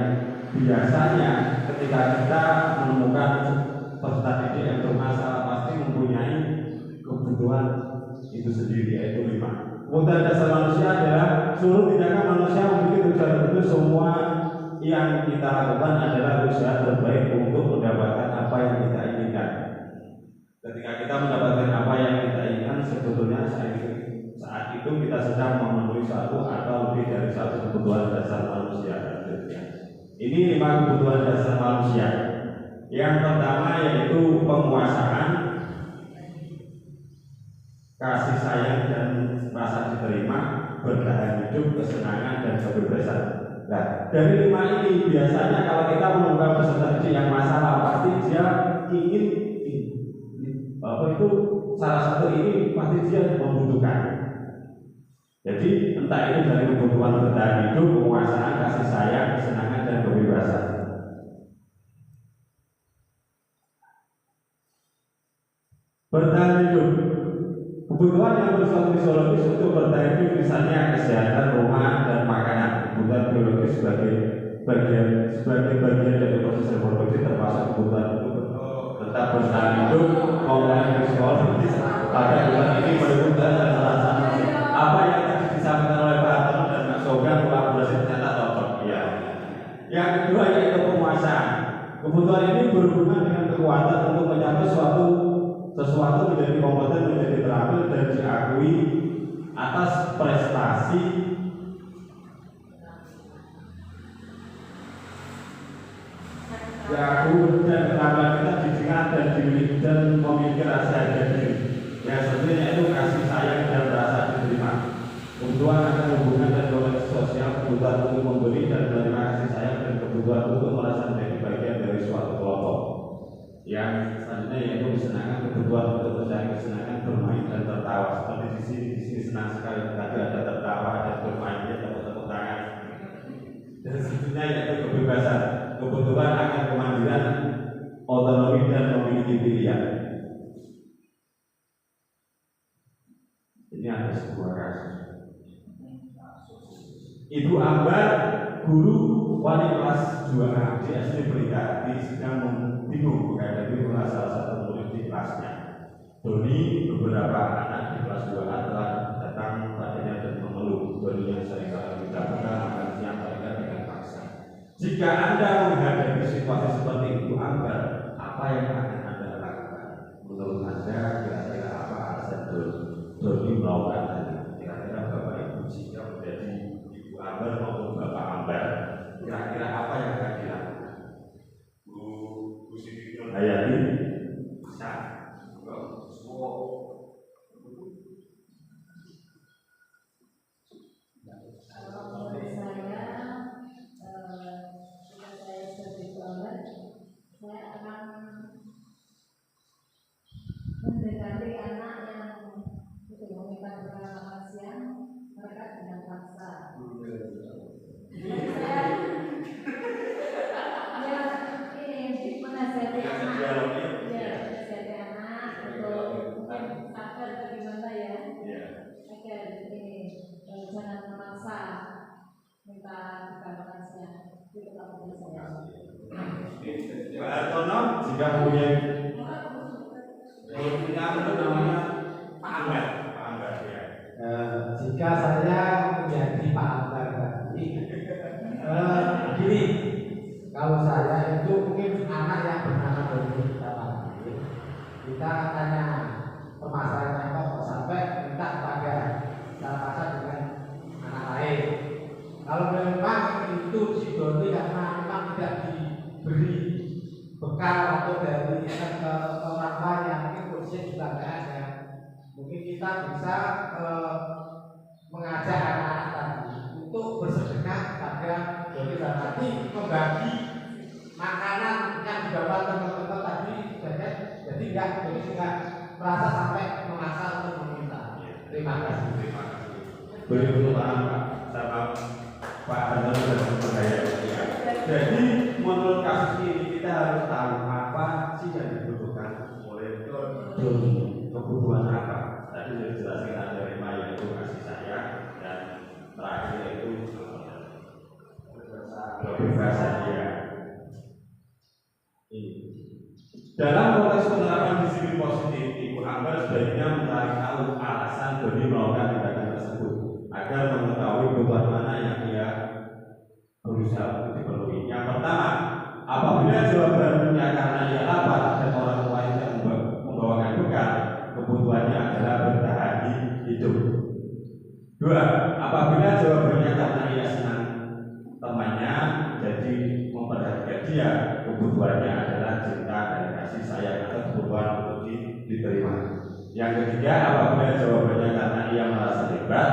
biasanya ketika kita menemukan peserta didik yang bermasalah pasti mempunyai kebutuhan itu sendiri, yaitu 5. Kebutuhan dasar manusia adalah seluruh tindakan manusia memiliki tujuan tertentu. Semua yang kita lakukan adalah usaha terbaik untuk mendapatkan apa yang kita inginkan. Ketika kita mendapatkan apa yang kita inginkan, sebetulnya saat itu kita sedang memenuhi satu atau lebih dari satu kebutuhan dasar manusia. Ini 5 kebutuhan dasar manusia. Yang pertama yaitu penguasaan, kasih sayang dan rasa diterima, bertahan hidup, kesenangan dan kebebasan. Nah, dari 5 ini biasanya kalau kita menemukan peserta didik yang masalah, pasti dia ingin itu salah satu ini pasti dia membutuhkan. Jadi entah itu dari kebutuhan bertahan hidup, penguasaan, kasih sayang, kesenangan dan kebebasan. Bertahan hidup, kebutuhan yang bersifat fisiologis untuk bertahan hidup, misalnya kesehatan, rumah dan makanan. Kebutuhan biologis sebagai bagian dari proses reproduksi, termasuk kebutuhan untuk tetap bertahan hidup. Komponen psikologis pada kebutuhan ini meliputi salah satu apa yang tadi disampaikan oleh Pak Anton dan Mas Sogan, kolaborasi ternyata cocok. Ya. Yang kedua yaitu penguasaan. Kebutuhan ini berhubungan dengan kekuatan untuk mencapai sesuatu menjadi kompeten, menjadi terampil dan diakui atas prestasi dan keterampilan kita didengar dan dimiliki dan memiliki rasa harga diri. Ya sebenarnya itu kasih sayang dan rasa diterima. Kebutuhan akan hubungan dan koneksi sosial, kebutuhan untuk memberi dan menerima kasih sayang, dan kebutuhan untuk merasa menjadi bagian dari suatu kelompok. Yang selanjutnya yaitu kesenangan, kebutuhan untuk mencari kesenangan, bermain dan tertawa. Seperti di sini senang sekali tadi ada tertawa, ada bermain, ada tepuk tangan. Dan selanjutnya yaitu kebebasan, kebutuhan akan kemandirian, otonomi dan memiliki pilihan. Ini ada sebuah kasus. Ibu Ambar, guru wali kelas 2A di SD Pelita, sedang bingung menghadapi salah satu murid di kelasnya. Doni, beberapa anak di kelas 2A telah datang padanya dan mengeluh. Doni yang sering kali kita buka makan siang mereka dengan paksa. Jika Anda menghadapi situasi seperti Ibu Ambar, apa yang akan Anda lakukan? Menurut Anda kira-kira apa alasan Doni melakukan tadi? Kira-kira Bapak Ibu jika menjadi Ibu Ambar maupun Bapak Ambar, kira-kira apa yang akan dilakukan? Bu Siti Hayati bisa semua. Kalau menurut saya, jika saya sebagai Ambar, saya akan mendekati anak yang meminta makan siang, mereka dengan paksa. Menasihati anak untuk mungkin sabar bagaimana ya, agar jangan memaksa minta makan siang. Itu kalau menurut saya. Pak Artono jika mempunyai namanya Pak Ambar ya. Jika saya menjadi Pak Ambar tadi, begini, kalau saya itu mungkin anak yang bernama Doni kita panggil, kita tanya permasalahannya apa kok sampai minta pada salah paksa dengan anak lain. Kalau memang itu si Doni karena memang tidak diberi bekal atau dari ke orang tuanya, mungkin kondisinya juga nggak ada. Mungkin kita bisa mengajak anak-anak membagi makanan yang dibawa teman-teman tadi, jadi nggak merasa sampai memaksa untuk meminta. Terima kasih. Beri pertanyaan Pak sama Pak Anton dan saya. Jadi menurut kasus ini kita harus tahu apa sih yang dibutuhkan oleh kebutuhan apa. Tadi sudah dijelaskan ada 5 yaitu kasih sayang dan terakhir yaitu kebebasan dia. Dalam konteks penerapan disiplin positif, Ibu Ambar sebaiknya mencari tahu alasan bagi melakukan tindakan tersebut agar mengetahui beban mana yang ia berusaha untuk dipenuhi. Yang pertama, apabila jawabannya karena ia lapar dan orang tua tidak membawakan bekal, kebutuhannya adalah bertahan hidup. 2. Apabila jawabannya karena ia senang temannya, jadi memperhatikan dia, kebutuhannya adalah cinta dan kasih sayang atau kebutuhan untuk diterima. Yang ketiga, apabila jawabannya karena ia merasa hebat,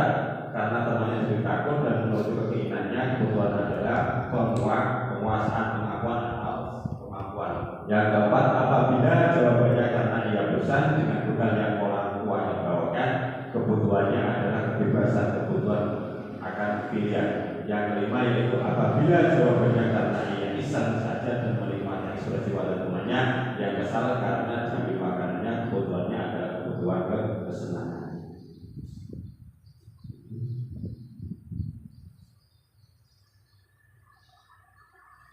karena temannya jadi takut dan menuju keinginannya, kebutuhan adalah penguasaan, pengakuan atau kemampuan. Yang keempat, apabila jawabannya karena ia bosan dengan bekal yang orang tuanya bawakan, kebutuhannya adalah kebebasan, kebutuhan akan pilihan. Yang kelima yaitu apabila jawabannya karena ia iseng saja dan menikmati ekspresi wajah temannya, yang kesal karena diberi makanannya, kebutuhannya adalah kebutuhan kesenangan.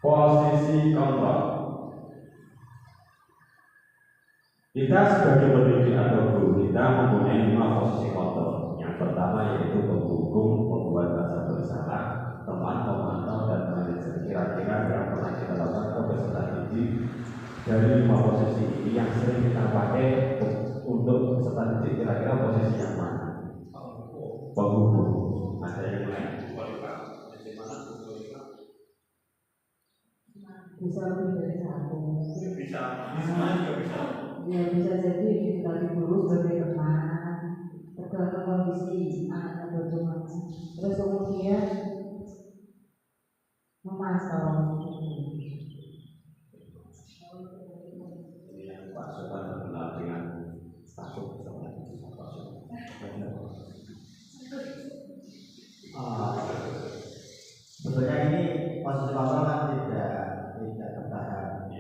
Posisi kontrol. Kita sebagai pendidik atau guru, kita mempunyai 5 posisi kontrol. Yang pertama yaitu pendukung, pembuat rasa bersalah, teman, pemantau, dan manajer. Kira-kira yang pernah kita lakukan atau peserta didik dari 5 posisi ini yang sering kita pakai untuk peserta didik, kira-kira posisi yang mana? Penghubung. Ada yang lain? Bisa lebih dari satu. Bisa, semuanya juga bisa. Ya bisa jadi sebagai guru, sebagai teman, tergantung kondisi anak berteman. Terus kemudian memantau. Ini yang Pak Sopan terkenal dengan status Sebetulnya ini posisi kontrol kan tidak bertahan.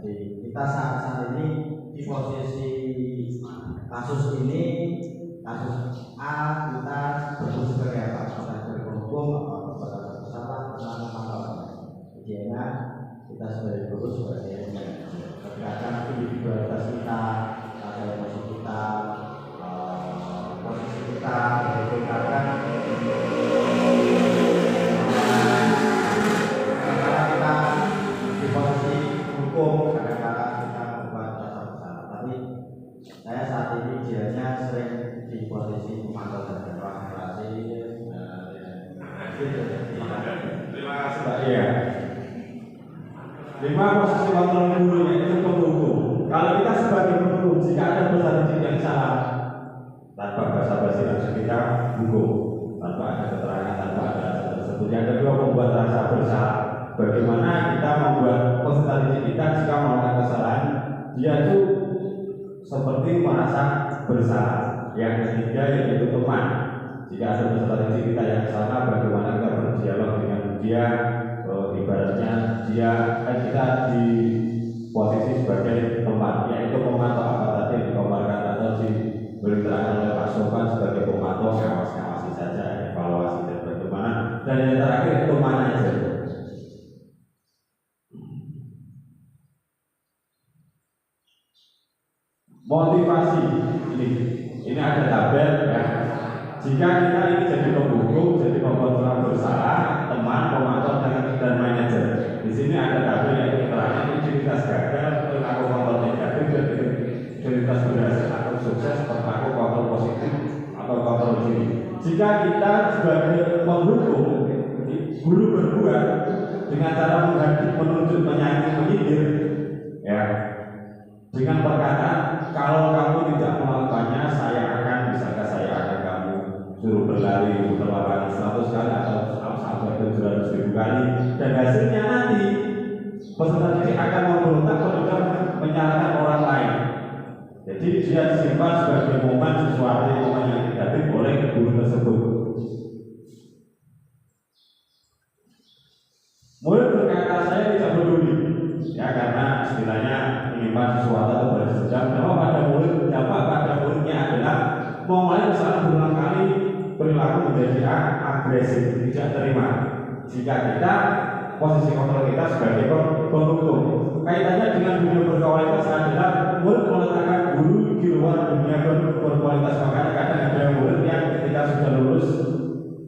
Jadi kita saat ini di posisi kasus ini, kasus A, kita berfungsi sebagai apa? Sebagai penghubung atau sebagai peserta bersama pemantauan. Idealnya kita sebagai guru sebagai kegiatan individualitas kita, ada emosi kita, posisi kita, berikutkan hukum, kadang-kadang kita membuat rasa bersalah. Tapi saya saat ini idealnya sering di posisi pemantau dan relasi. Terima kasih Pak. Iya. 5 posisi kontrol guru yaitu pendukung. Kalau kita sebagai pendukung, jika ada peserta didik yang salah, tanpa basa-basi langsung kita hukum, tanpa ada keterangan, tanpa ada alasan tersebut. Yang kedua, membuat rasa bersalah. Bagaimana kita membuat peserta didik kita jika melakukan kesalahan, dia itu seperti merasa bersalah. Yang ketiga yaitu teman. Jika ada peserta didik kita yang salah, bagaimana kita berdialog dengan dia, ibaratnya kita di posisi sebagai teman, yaitu pemantau apa tadi yang dikomarkan atau diberikan oleh Pak Sopan sebagai pemantau, ngawasi saja, evaluasi dan bagaimana. Dan yang terakhir itu manajer. Motivasi ini ada tabel ya. Jika kita ini jadi pendukung, jadi pembuat bersalah, teman, pemantau dan manajer. Di sini ada tabel yang keterangan identitas gagal, perilaku kontrol negatif, dan identitas berhasil atau sukses, perilaku kontrol positif atau kontrol diri. Jika kita sebagai pendukung, guru berbuat dengan cara menunjuk, menyanyi, menyindir, ya, dengan perkataan kalau kamu tidak melakukannya, saya akan kamu suruh berlari untuk lapangan 100 kali atau sampai 700.000 kali, dan hasilnya nanti peserta didik akan memberontak ketika menyalahkan orang lain. Jadi dia disimpan sebagai momen sesuatu yang negatif oleh guru tersebut. Murid berkata, saya tidak peduli, ya, karena istilahnya menyimpan sesuatu atau balas dendam. Dampak pada muridnya adalah mulai misalnya berulang kali perilaku menjadi agresif, tidak terima. Jika kita posisi kontrol kita sebagai penghukum, kaitannya dengan dunia berkualitas adalah murid meletakkan guru di luar dunia berkualitas. Makanya kadang ada murid yang ketika sudah lulus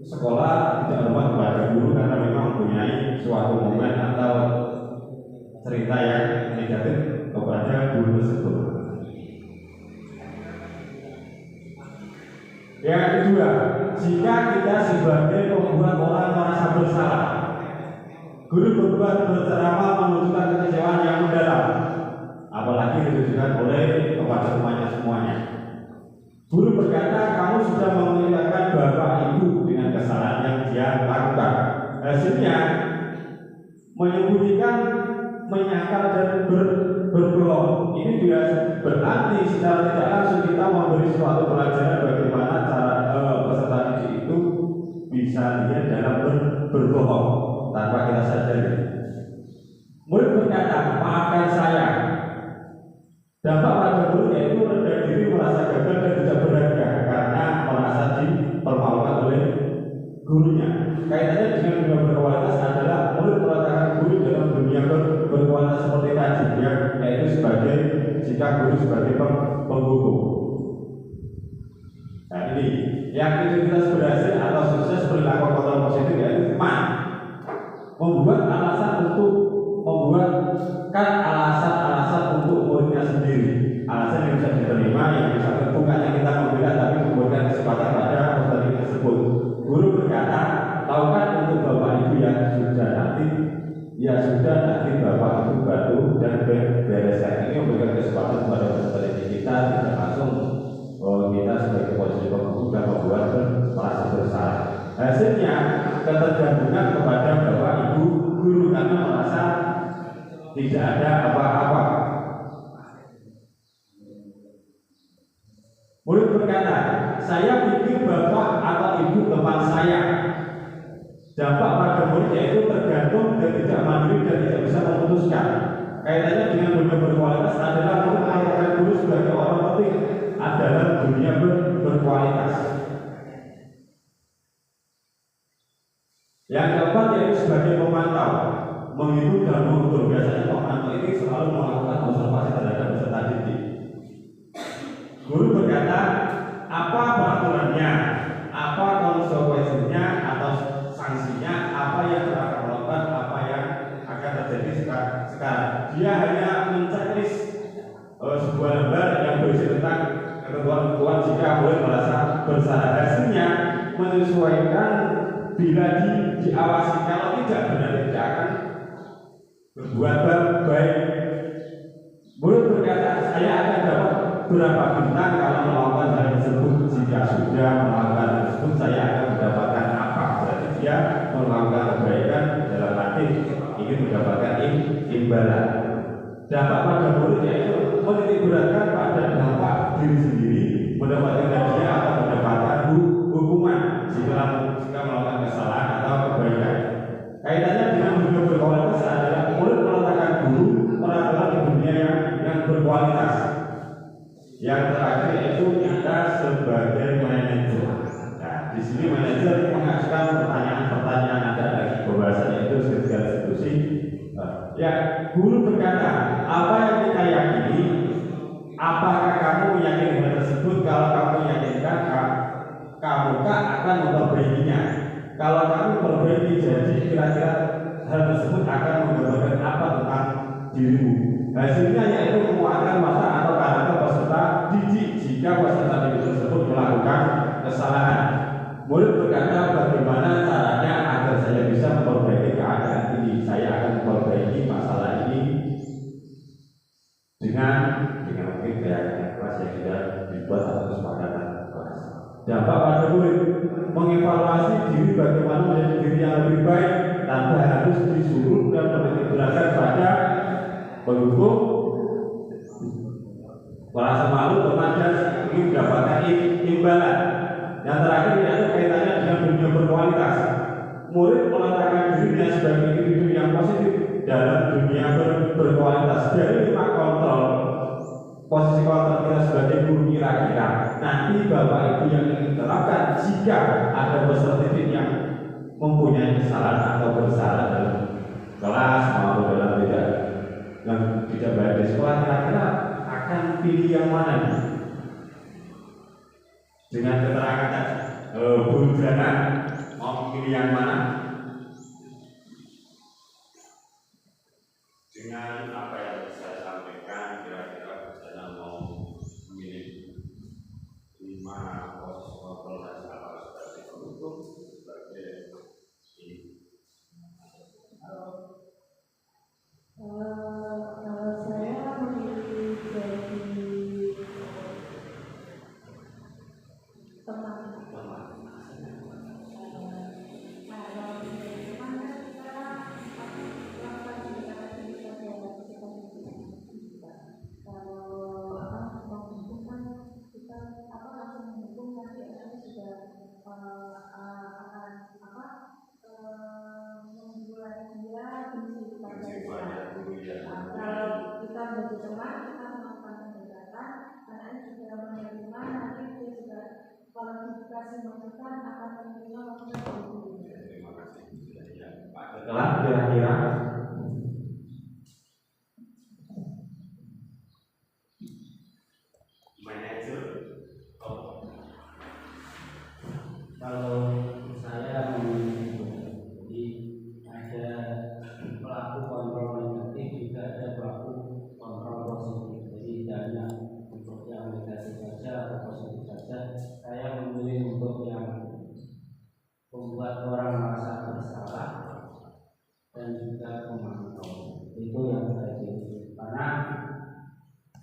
sekolah tidak hormat kepada guru karena memang mempunyai suatu momen atau cerita yang negatif kepada guru tersebut. Yang kedua, jika kita sebagai pembuat orang merasa bersalah, guru berceramah menunjukkan kekecewaan yang mendalam, apalagi ditujukan oleh kepada temannya semuanya. Guru berkata, kamu sudah mengingatkan bapak ibu dengan kesalahan yang dia lakukan. Hasilnya menyembunyikan, menyangkal dan berbohong. Ini juga berarti secara tidak langsung kita memberi suatu pelajaran bagaimana cara peserta didik itu bisa lihat dalam berbohong tanpa kita sadari. Murid berkata, maafkan saya. Dampak pada murid yaitu rendah diri, merasa gagal dan tidak berharga karena merasa dipermalukan oleh gurunya. Kaitannya dengan dunia berkualitas adalah murid meletakkan guru dalam dunia berkualitas seperti tadi, yaitu sebagai jika guru sebagai penghukum. Nah ini yang identitas berhasil atau sukses perilaku kontrol positif yaitu membuatkan alasan untuk muridnya sendiri, alasan yang bisa diterima, yang bisa bukannya kita membela tapi memberikan kesempatan pada peserta tersebut. Guru berkata, lakukan untuk bapak ibu yang sudah nanti bapak ibu bantu dan bereskan. Ini memberikan kesempatan kepada peserta kita tidak langsung kita sebagai posisi penghukum dan membuat merasa bersalah. Hasilnya ketergantungan kepada bapak ibu guru karena merasa tidak ada apa-apa. Murid berkata, saya pikir bapak atau ibu teman saya. Dampak pada murid yaitu tergantung dan tidak mandiri dan tidak bisa memutuskan. Kaitannya dengan dunia berkualitas adalah murid mengatakan guru sebagai orang penting adalah dunia berkualitas. Yang keempat yaitu sebagai pemantau, menghitung dan mengukur. Biasanya pemantau ini selalu melakukan observasi terhadap peserta didik. Guru berkata, apa peraturannya, apa konsekuensinya atau sanksinya, apa yang akan melakukan, apa yang akan terjadi sekarang. Dia hanya menceklis sebuah lembar yang berisi tentang ketentuan-ketentuan jika murid merasa bersalah. Hasilnya menyesuaikan bila diawasi, kalau tidak berarti tidak akan berbuat baik. Murid berkata, saya akan dapat berapa bintang kalau melakukan hal tersebut. Jika sudah melakukan hal tersebut, saya akan mendapatkan apa? Berarti dia melakukan kebaikan dalam arti ingin mendapatkan imbalan. Dampak pada murid yaitu menitik beratkan pada dampak diri sendiri, mendapatkan hadiah atau mendapatkan hukuman jika melakukan kesalahan atau kebaikan. Kaitannya dengan dunia berkualitas adalah murid meletakkan guru peraturan di dunia yang berkualitas. Yang terakhir yaitu kita sebagai manajer. Nah, di sini manajer mengajukan pertanyaan ada lagi pembahasannya itu segala institusi. Ya, guru berkata, apa yang kita yakini? Apakah kamu meyakini hal tersebut? Kalau kamu yakinkan, kamu akan memperbaikinya. Kalau kamu perbaiki, jadi kira-kira hal tersebut akan menggambarkan apa tentang dirimu. Hasilnya yaitu menguatkan masa atau karakter peserta didik jika peserta didik tersebut melakukan kesalahan. Murid berkata, bagaimana caranya agar saya bisa memperbaiki keadaan ini? Saya akan memperbaiki masalah ini dengan mungkin keyakinan kelas yang sudah dibuat atau kesepakatan kelas. dampak pada murid, mengevaluasi diri bagaimana menjadi diri yang lebih baik tanpa harus disuruh dan menitik beratkan pada menghukum, merasa malu, teman dan ingin mendapatkan imbalan. Yang terakhir yaitu kaitannya dengan dunia berkualitas. Murid meletakkan dirinya sebagai individu yang positif dalam dunia berkualitas. Dari 5 kontrol, posisi kontrol kita sebagai guru kira-kira nanti Bapak Ibu yang ingin terapkan jika ada peserta didik yang mempunyai kesalahan atau bersalah dalam kelas maupun dalam tidak baik di sekolah, kira-kira akan pilih yang mana? Dengan keterangan tadi, Bu Jana mau pilih yang mana? Dengan apa yang saya sampaikan, kira-kira Bu Jana mau memilih 5 posisi kontrol dan skala sebagai penutup sebagai ini. Kalau saya memilih jadi teman. Kalau kita menjadi teman, kita melakukan pendekatan, anak juga menerima, nanti dia juga kalau dikasih masukan akan menerima masukan dari guru. Terima kasih. Pak Kekelan kira-kira manajer. Kalau saya jadi ada pelaku kontrol negatif, juga ada pelaku kontrol positif. Jadi tidak untuk yang negatif saja atau positif saja. Saya memilih untuk yang membuat orang merasa bersalah dan juga memantau. Itu yang saya pilih. Karena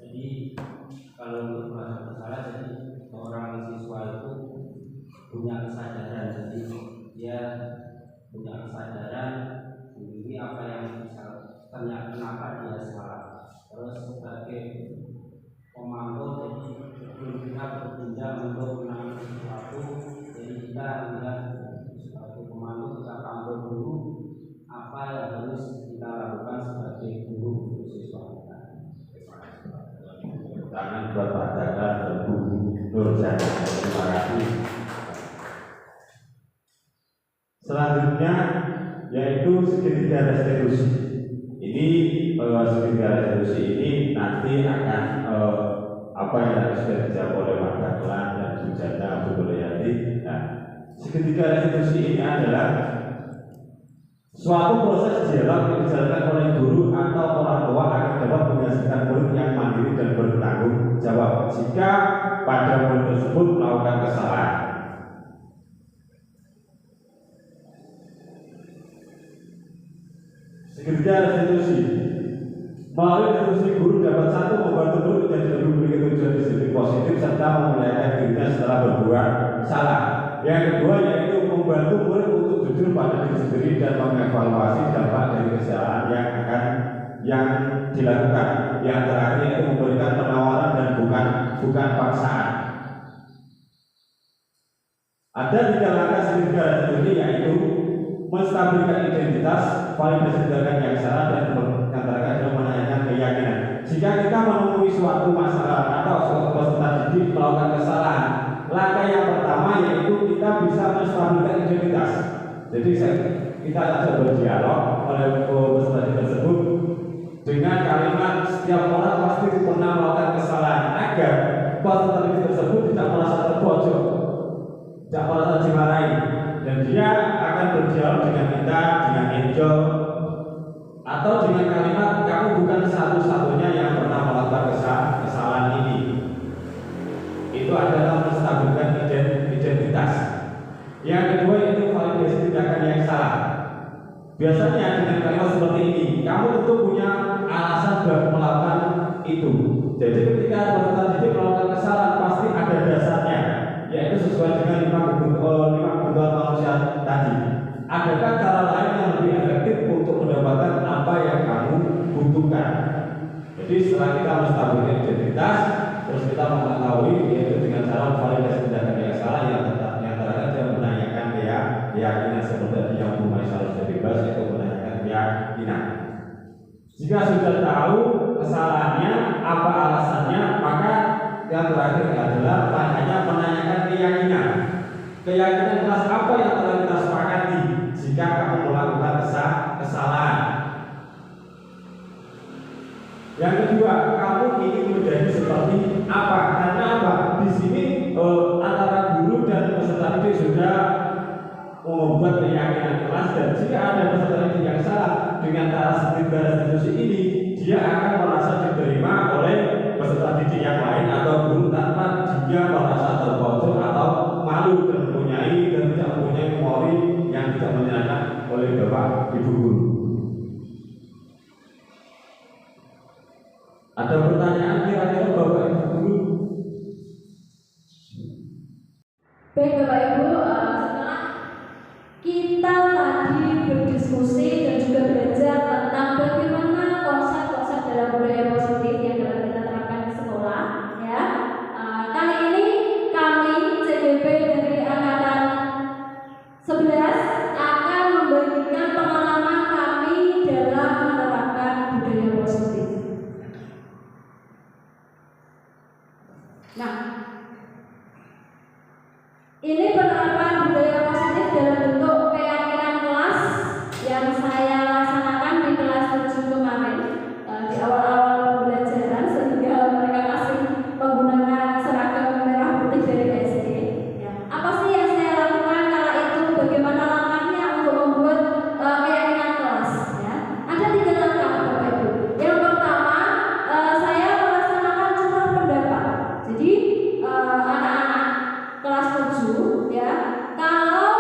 jadi kalau untuk merasa bersalah, jadi seorang siswa itu punya kesadaran, jadi dia punya kesadaran sendiri apa yang bisa ternyata kenapa dia salah. Terus sebagai pemantau, jadi sebelum kita bertindak untuk menangani sesuatu, jadi kita melihat sebagai pemantau, kita pantau dulu apa yang harus kita lakukan sebagai guru untuk siswa kita. Tangan buat Pak Jaka dan Bu Nurjana. Terima kasih. Selanjutnya yaitu segitiga restitusi. Ini segitiga restitusi ini nanti akan apa yang tadi sudah dijawab oleh Pak Daklan dan Bu Jana, Bu Nuryati. Nah, segitiga restitusi ini adalah suatu proses dialog yang dijalankan oleh guru atau orang tua agar dapat menghasilkan murid yang mandiri dan bertanggung jawab jika pada murid tersebut melakukan kesalahan. Segitiga restitusi. Melalui restitusi guru dapat satu membantu murid menjadi lebih memiliki tujuan disiplin positif serta memuliakan dirinya setelah berbuat salah. Yang kedua yaitu membantu murid untuk jujur pada diri sendiri dan mengevaluasi dampak dari kesalahan yang dilakukan. Yang terakhir yaitu memberikan penawaran dan bukan paksaan. Ada 3 langkah segitiga restitusi yaitu menstabilkan identitas, validasi tindakan yang salah, dan yang terakhir adalah menanyakan keyakinan. Jika kita menemui suatu masalah atau suatu peserta didik melakukan kesalahan, langkah yang pertama yaitu kita bisa menstabilkan identitas. Jadi kita ajak berdialog oleh peserta didik tersebut dengan kalimat setiap orang pasti pernah melakukan kesalahan agar peserta didik tersebut tidak merasa terpojok, tidak merasa dimarahi. Dan dia akan berdialog dengan kita dengan enjoy atau dengan kalimat kamu bukan satu-satunya yang pernah melakukan kesalahan ini. Itu adalah menstabilkan identitas. Yang kedua yaitu validasi tindakan yang salah. Biasanya dengan kalimat seperti ini, kamu tentu punya alasan dalam melakukan itu. Jadi ketika peserta didik melakukan kesalahan pasti ada dasarnya, yaitu sesuai Jika sudah tahu kesalahannya, apa alasannya, maka yang terakhir adalah hanya menanyakan keyakinan. Keyakinan kelas apa yang telah kita sepakati jika kamu melakukan kesalahan. Yang kedua, kamu ingin menjadi seperti apa? Karena apa? Di sini antara guru dan peserta didik sudah membuat keyakinan kelas, dan jika ada peserta didik yang salah dengan cara restitusi ini, dia akan merasa diterima oleh peserta didik yang lain atau guru tanpa dia merasa terpojok atau malu dan tidak mempunyai memori yang tidak menyenangkan oleh Bapak Ibu guru. Ada pertanyaan kira-kira Bapak Ibu guru? Baik Bapak Ibu, setelah kita tadi berdiskusi dan juga belajar tentang bagaimana konsep-konsep dalam budaya positif yang dapat kita terapkan di sekolah, ya. Kali ini kami CGP dari angkatan 11 akan membagikan pengalaman kami dalam menerapkan budaya positif. Nah, ini penerapan budaya positif dalam bentuk keyakinan kelas yang saya laksanakan di kelas 7 kemarin, di awal-awal pembelajaran, sehingga mereka masih menggunakan seragam merah putih dari SD. Ya. Apa sih yang saya lakukan kala itu? Bagaimana langkahnya untuk membuat keyakinan kelas? Ya. Ada 3 langkah Bapak Ibu. Yang pertama, saya melaksanakan curah pendapat. Jadi anak-anak kelas 7, ya, kalau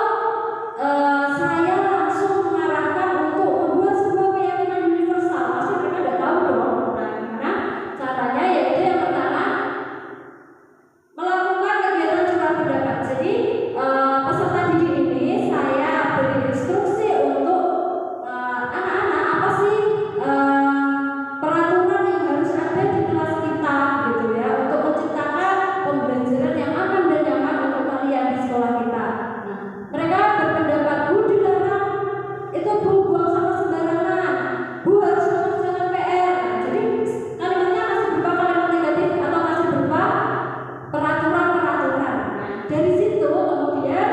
saya langsung mengarahkan untuk membuat sebuah keyakinan universal, pasti mereka tidak tahu dong. Nah, gimana caranya? Yaitu yang pertama, melakukan kegiatan curah pendapat. Jadi peserta didik ini saya beri instruksi untuk anak-anak apa sih peraturan yang harus ada di kelas kita, gitu ya, untuk menciptakan pembelajaran yang aman dan nyaman untuk kalian di sekolah kita. Nah, mereka berpendapat, Bu, dilarang itu Bu buang sampah sembarangan, Bu harus mengerjakan PR. Nah, jadi kalimatnya masih berupa kalimat negatif atau masih berupa peraturan-peraturan. Nah, dari situ kemudian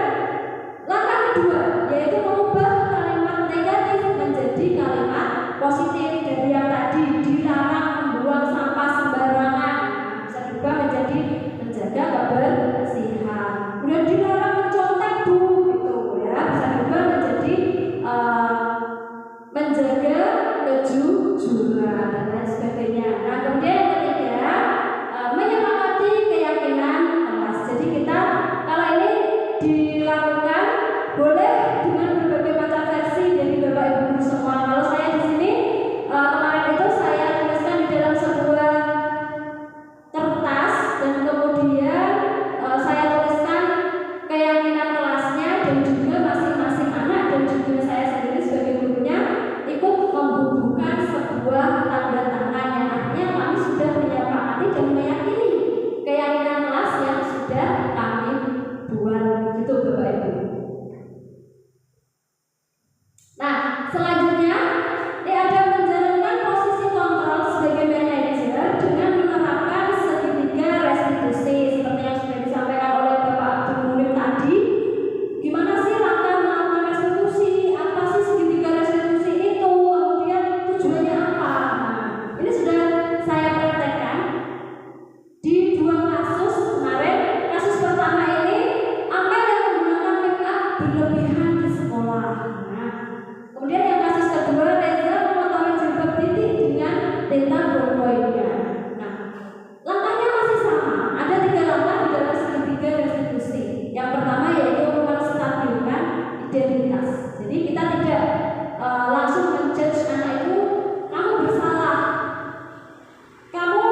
langkah kedua yaitu mengubah kalimat negatif menjadi kalimat positif. Dari yang tadi dilarang membuang sampah sembarangan, bisa diubah menjadi menjaga kebersihan. Kemudian dilarang mencontek Bu, gitu ya, bisa diubah menjadi menjaga kejujuran dan lain sebagainya. Nah, kemudian yang ketiga, menyepakati keyakinan kelas. Jadi kita kalau ini dilakukan boleh dengan berbagai macam versi dari Bapak Ibu guru semua. Kalau saya di sini kemarin itu saya tuliskan di dalam sebuah kertas dan kemudian saya tuliskan keyakinan kelasnya dan juga masing-masing anak dan juga saya sendiri sebagai gurunya ikut membubuhkan sebuah tanda tangan yang artinya kami sudah menyepakati dan meyakini keyakinan kelas yang sudah kami buat, gitu Bapak Ibu. Nah, selanjutnya ini ada menjalankan posisi kontrol sebagai manajer dengan menerapkan segitiga restitusi seperti yang sudah disampaikan oleh Bapak Abdul Munif tadi. Gimana sih langkah melakukan restitusi? Apa sih segitiga restitusi itu? Kemudian tujuannya apa? Nah, ini sudah saya praktekkan di 2 kasus kemarin. Kasus pertama ini Amel yang menggunakan make up berlebihan di sekolah. Nah, kemudian yang kasus kedua Reza memotori jilbab titik dengan tinta ballpoint-nya. Nah, langkahnya masih sama. Ada 3 langkah di dalam segitiga restitusi. Yang pertama yaitu menstabilkan identitas. Jadi kita tidak langsung menjudge anak itu, kamu bersalah, kamu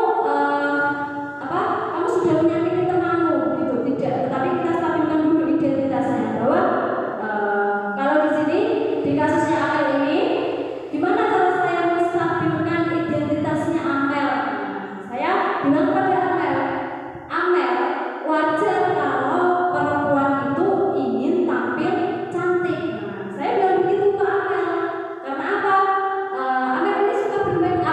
kamu sudah menyakiti temanmu, gitu. Tidak, tetapi kita stabilkan dulu identitasnya bahwa kalau di sini di kasusnya Amel ini, gimana cara saya menstabilkan identitasnya Amel? Saya bilang pada Amel, wajar kalau perempuan itu ingin tampil cantik. Nah, saya bilang begitu ke Amel. Karena apa? Amel ini suka bermake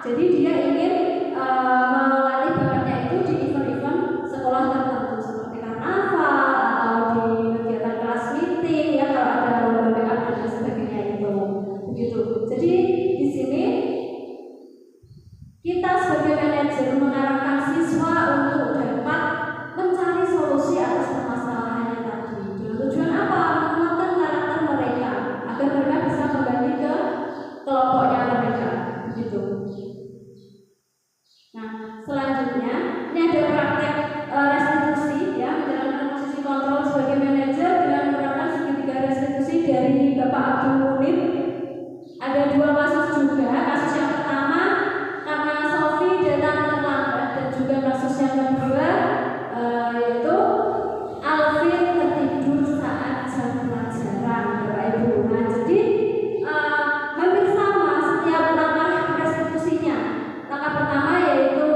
Jadi dia ingin melatih bakatnya itu di event-event sekolah tertentu seperti karnaval atau di kegiatan kelas meeting ya, kalau ada lomba make up dan sebagainya itu begitu. Jadi di sini kita sebagai manajer mengarahkan siswa untuk dapat mencari solusi atas permasalahannya tadi. Dengan tujuan apa? Menguatkan karakter mereka agar mereka bisa kembali ke kelompoknya mereka begitu. Nah, selanjutnya ini ada praktek restitusi ya, menjalankan posisi kontrol sebagai manajer dengan menerapkan segitiga restitusi dari Bapak Abdul Munib. Ada 2 kasus juga. Kasus yang pertama karena Sofi datang terlambat, dan juga kasus yang kedua yaitu Alvin tertidur saat jam pelajaran, Bapak Ibu. Nah, jadi hampir sama setiap langkah restitusinya. Langkah pertama yaitu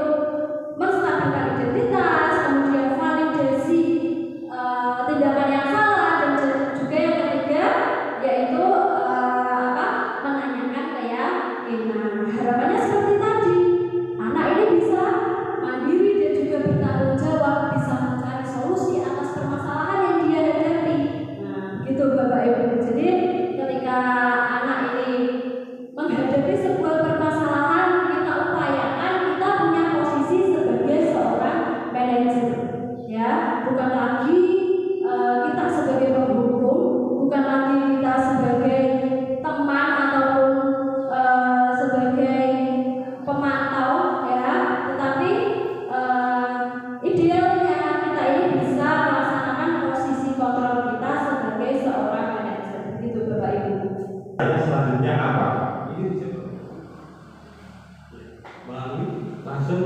menstabilkan identitas, kemudian validasi tindakan yang salah, dan juga yang ketiga yaitu menanyakan keyakinan. Harapannya seperti tadi, anak ini bisa mandiri dan juga bertanggung jawab, bisa mencari solusi atas permasalahan yang dia hadapi. Nah, begitu Bapak Ibu. Jadi ketika anak ini menghadapi sebuah permasalahan, kita upayakan kita punya posisi sebagai seorang manajer, ya, bukan lagi kita sebagai penghukum, bukan lagi kita sebagai teman ataupun sebagai pemantau, ya, tetapi idealnya kita ini bisa melaksanakan posisi kontrol kita sebagai seorang manajer, begitu Bapak Ibu. Selanjutnya apa? Ini melalui langsung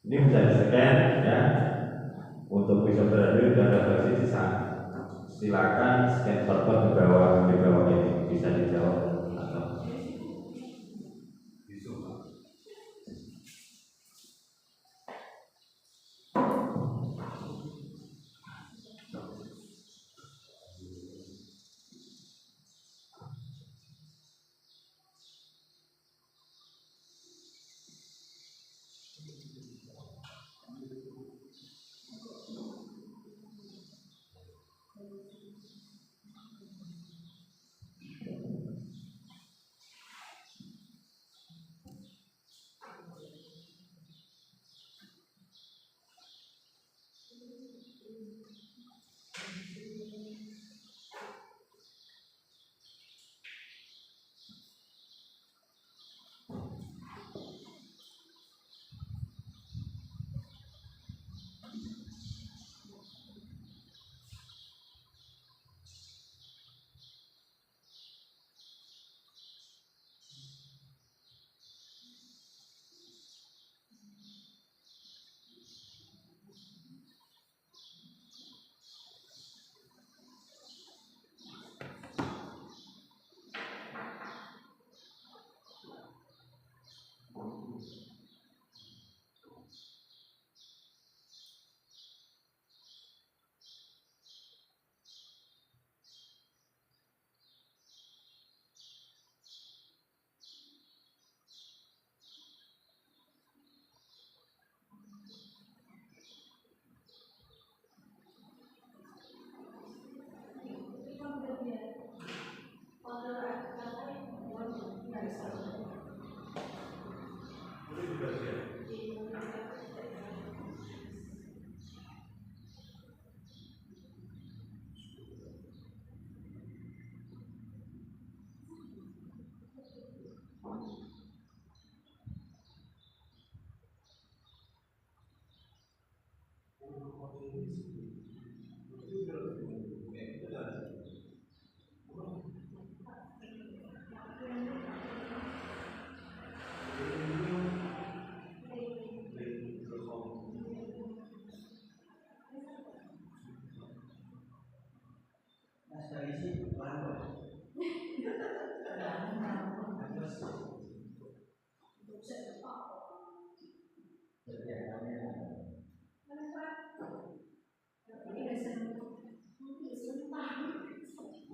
ini bisa di-scan ya. Untuk bisa berhadir dan referensi silakan scan barcode di bawah ini, bisa dijawab atau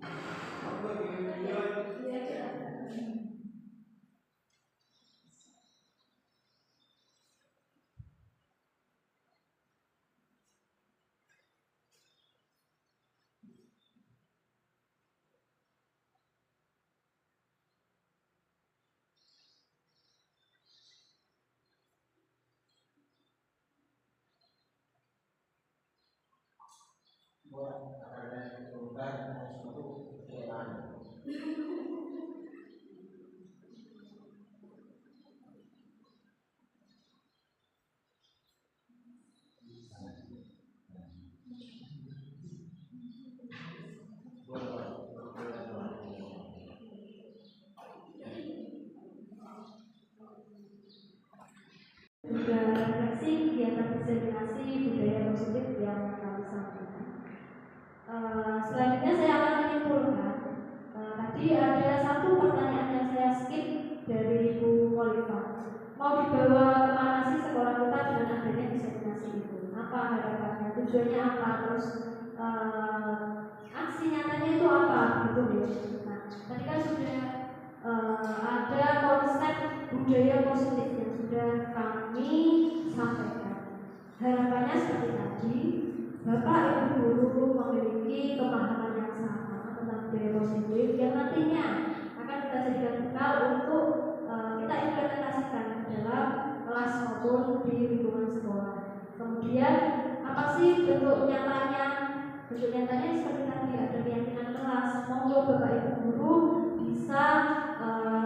Ini Juga refleksi kegiatan diseminasi budaya positif yang kami sampaikan. Selanjutnya saya akan menyimpulkan. Tadi ada satu pertanyaan yang saya skip dari Bu Kolifah. Mau dibawa kemana sih sekolah kita dengan adanya diseminasi itu? Apa harapannya? Tujuannya apa? Terus aksi nyatanya itu apa? Gitu ya. Nah, tadi kan sudah ada konsep budaya positif yang sudah kami sampaikan. Harapannya seperti tadi, Bapak Ibu guru memiliki pemahaman yang sama tentang budaya positif yang nantinya akan kita jadikan bekal untuk kita implementasikan dalam kelas maupun di lingkungan sekolah. Kemudian apa sih bentuk nyatanya? Bentuk nyatanya seperti tadi ada keyakinan kelas. Monggo Bapak Ibu guru bisa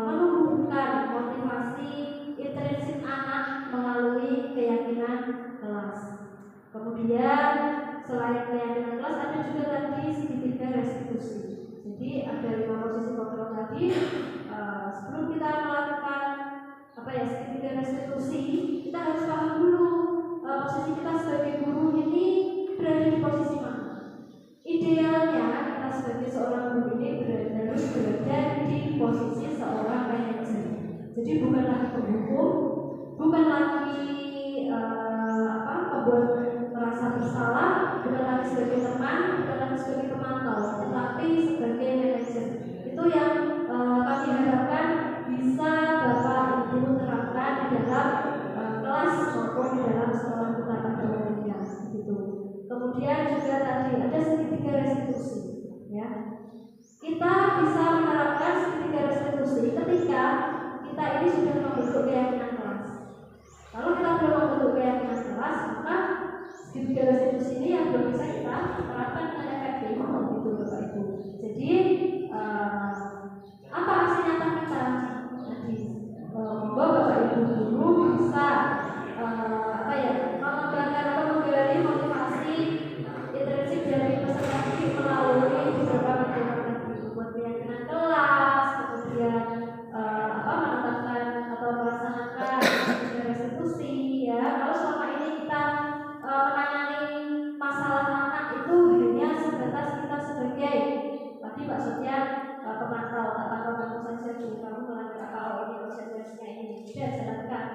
menumbuhkan motivasi intrinsik anak melalui keyakinan kelas. Kemudian selain keyakinan kelas ada juga tadi segitiga restitusi. Jadi ada 5 posisi kontrol tadi. Sebelum kita melakukan segitiga restitusi, kita harus paham dulu posisi kita sebagai guru ini berada di posisi mana. Idealnya kita sebagai seorang guru ini harus berada di posisi seorang manajer. Jadi bukan lagi penghukum, bukan lagi membuat merasa bersalah, bukan lagi sebagai teman, bukan lagi sebagai pemantau, tetapi sebagai manajer. Itu yang kami harapkan bisa Bapak Ibu terapkan di dalam kelas maupun di dalam sekolah kita pada umumnya. Gitu. Kemudian juga tadi ada segitiga restitusi, ya. Kita bisa menerapkan segitiga restitusi ketika kita ini sudah membentuk keyakinan kelas. Kalau kita belum membentuk keyakinan kelas, maka segitiga restitusi ini yang belum bisa kita terapkan dengan efektif, gitu Bapak Ibu. Jadi apa aksi nyata kita tadi? Bapak Ibu guru bisa mengembangkan atau menggali motivasi intrinsik dari peserta didik melalui beberapa metode buat keyakinan kelas, kemudian menetapkan atau melaksanakan restitusi, ya. Kalau selama ini kita menangani masalah anak itu hanya sebatas kita sebagai tadi maksudnya pemantau, kamu saja dulu, kamu melanggar KKO ini, konsekuensinya ini tidak dijalankan.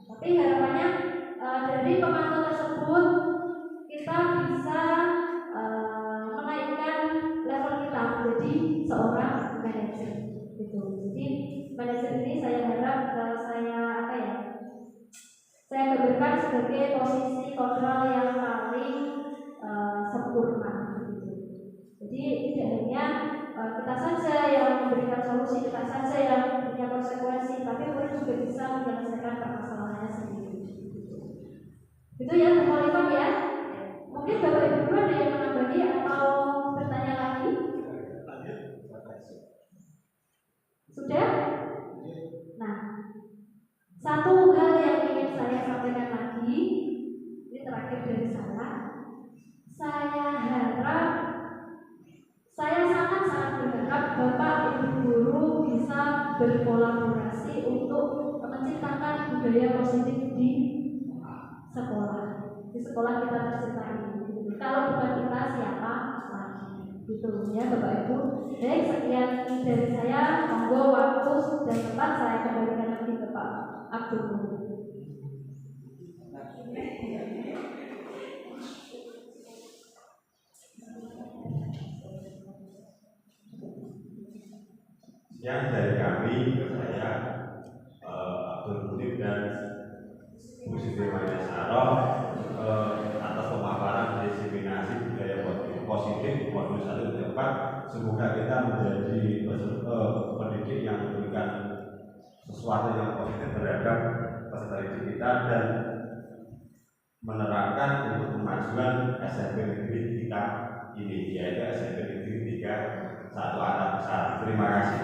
Tapi harapannya dari pemantau tersebut kita bisa menaikkan level kita menjadi seorang manajer, gitu. Jadi manajer ini saya harap saya gambarkan sebagai posisi kontrol yang paling sempurna, gitu. Jadi tidak hanya kita saja yang memberikan solusi, kita saja yang punya konsekuensi, tapi murid juga bisa menyelesaikan permasalahannya sendiri. Itu ya teman-teman ya. Mungkin Bapak Ibu guru ada yang menambahi atau bertanya lagi? Sudah? Nah, satu hal yang ingin saya sampaikan lagi, ini terakhir dari saya harap, saya sangat-sangat berharap Bapak Ibu guru bisa berkolaborasi untuk menciptakan budaya positif di sekolah kita tercinta ini. Kalau bukan kita, siapa lagi? Gitu ya Bapak Ibu. Baik, sekian dari saya. Monggo waktu dan tempat saya kembalikan lagi ke Pak Abdul. Sekian dari kami, saya Abdul Munib dan Bu Siti Maya Saroh atas pemaparan diskriminasi budaya positif modul 1-4. Semoga kita menjadi pendidik yang memberikan sesuatu yang positif terhadap peserta didik kita dan menerapkan untuk kemajuan SMP Negeri kita ini, yaitu SMP Negeri 3 1 Anak Besar. Terima kasih.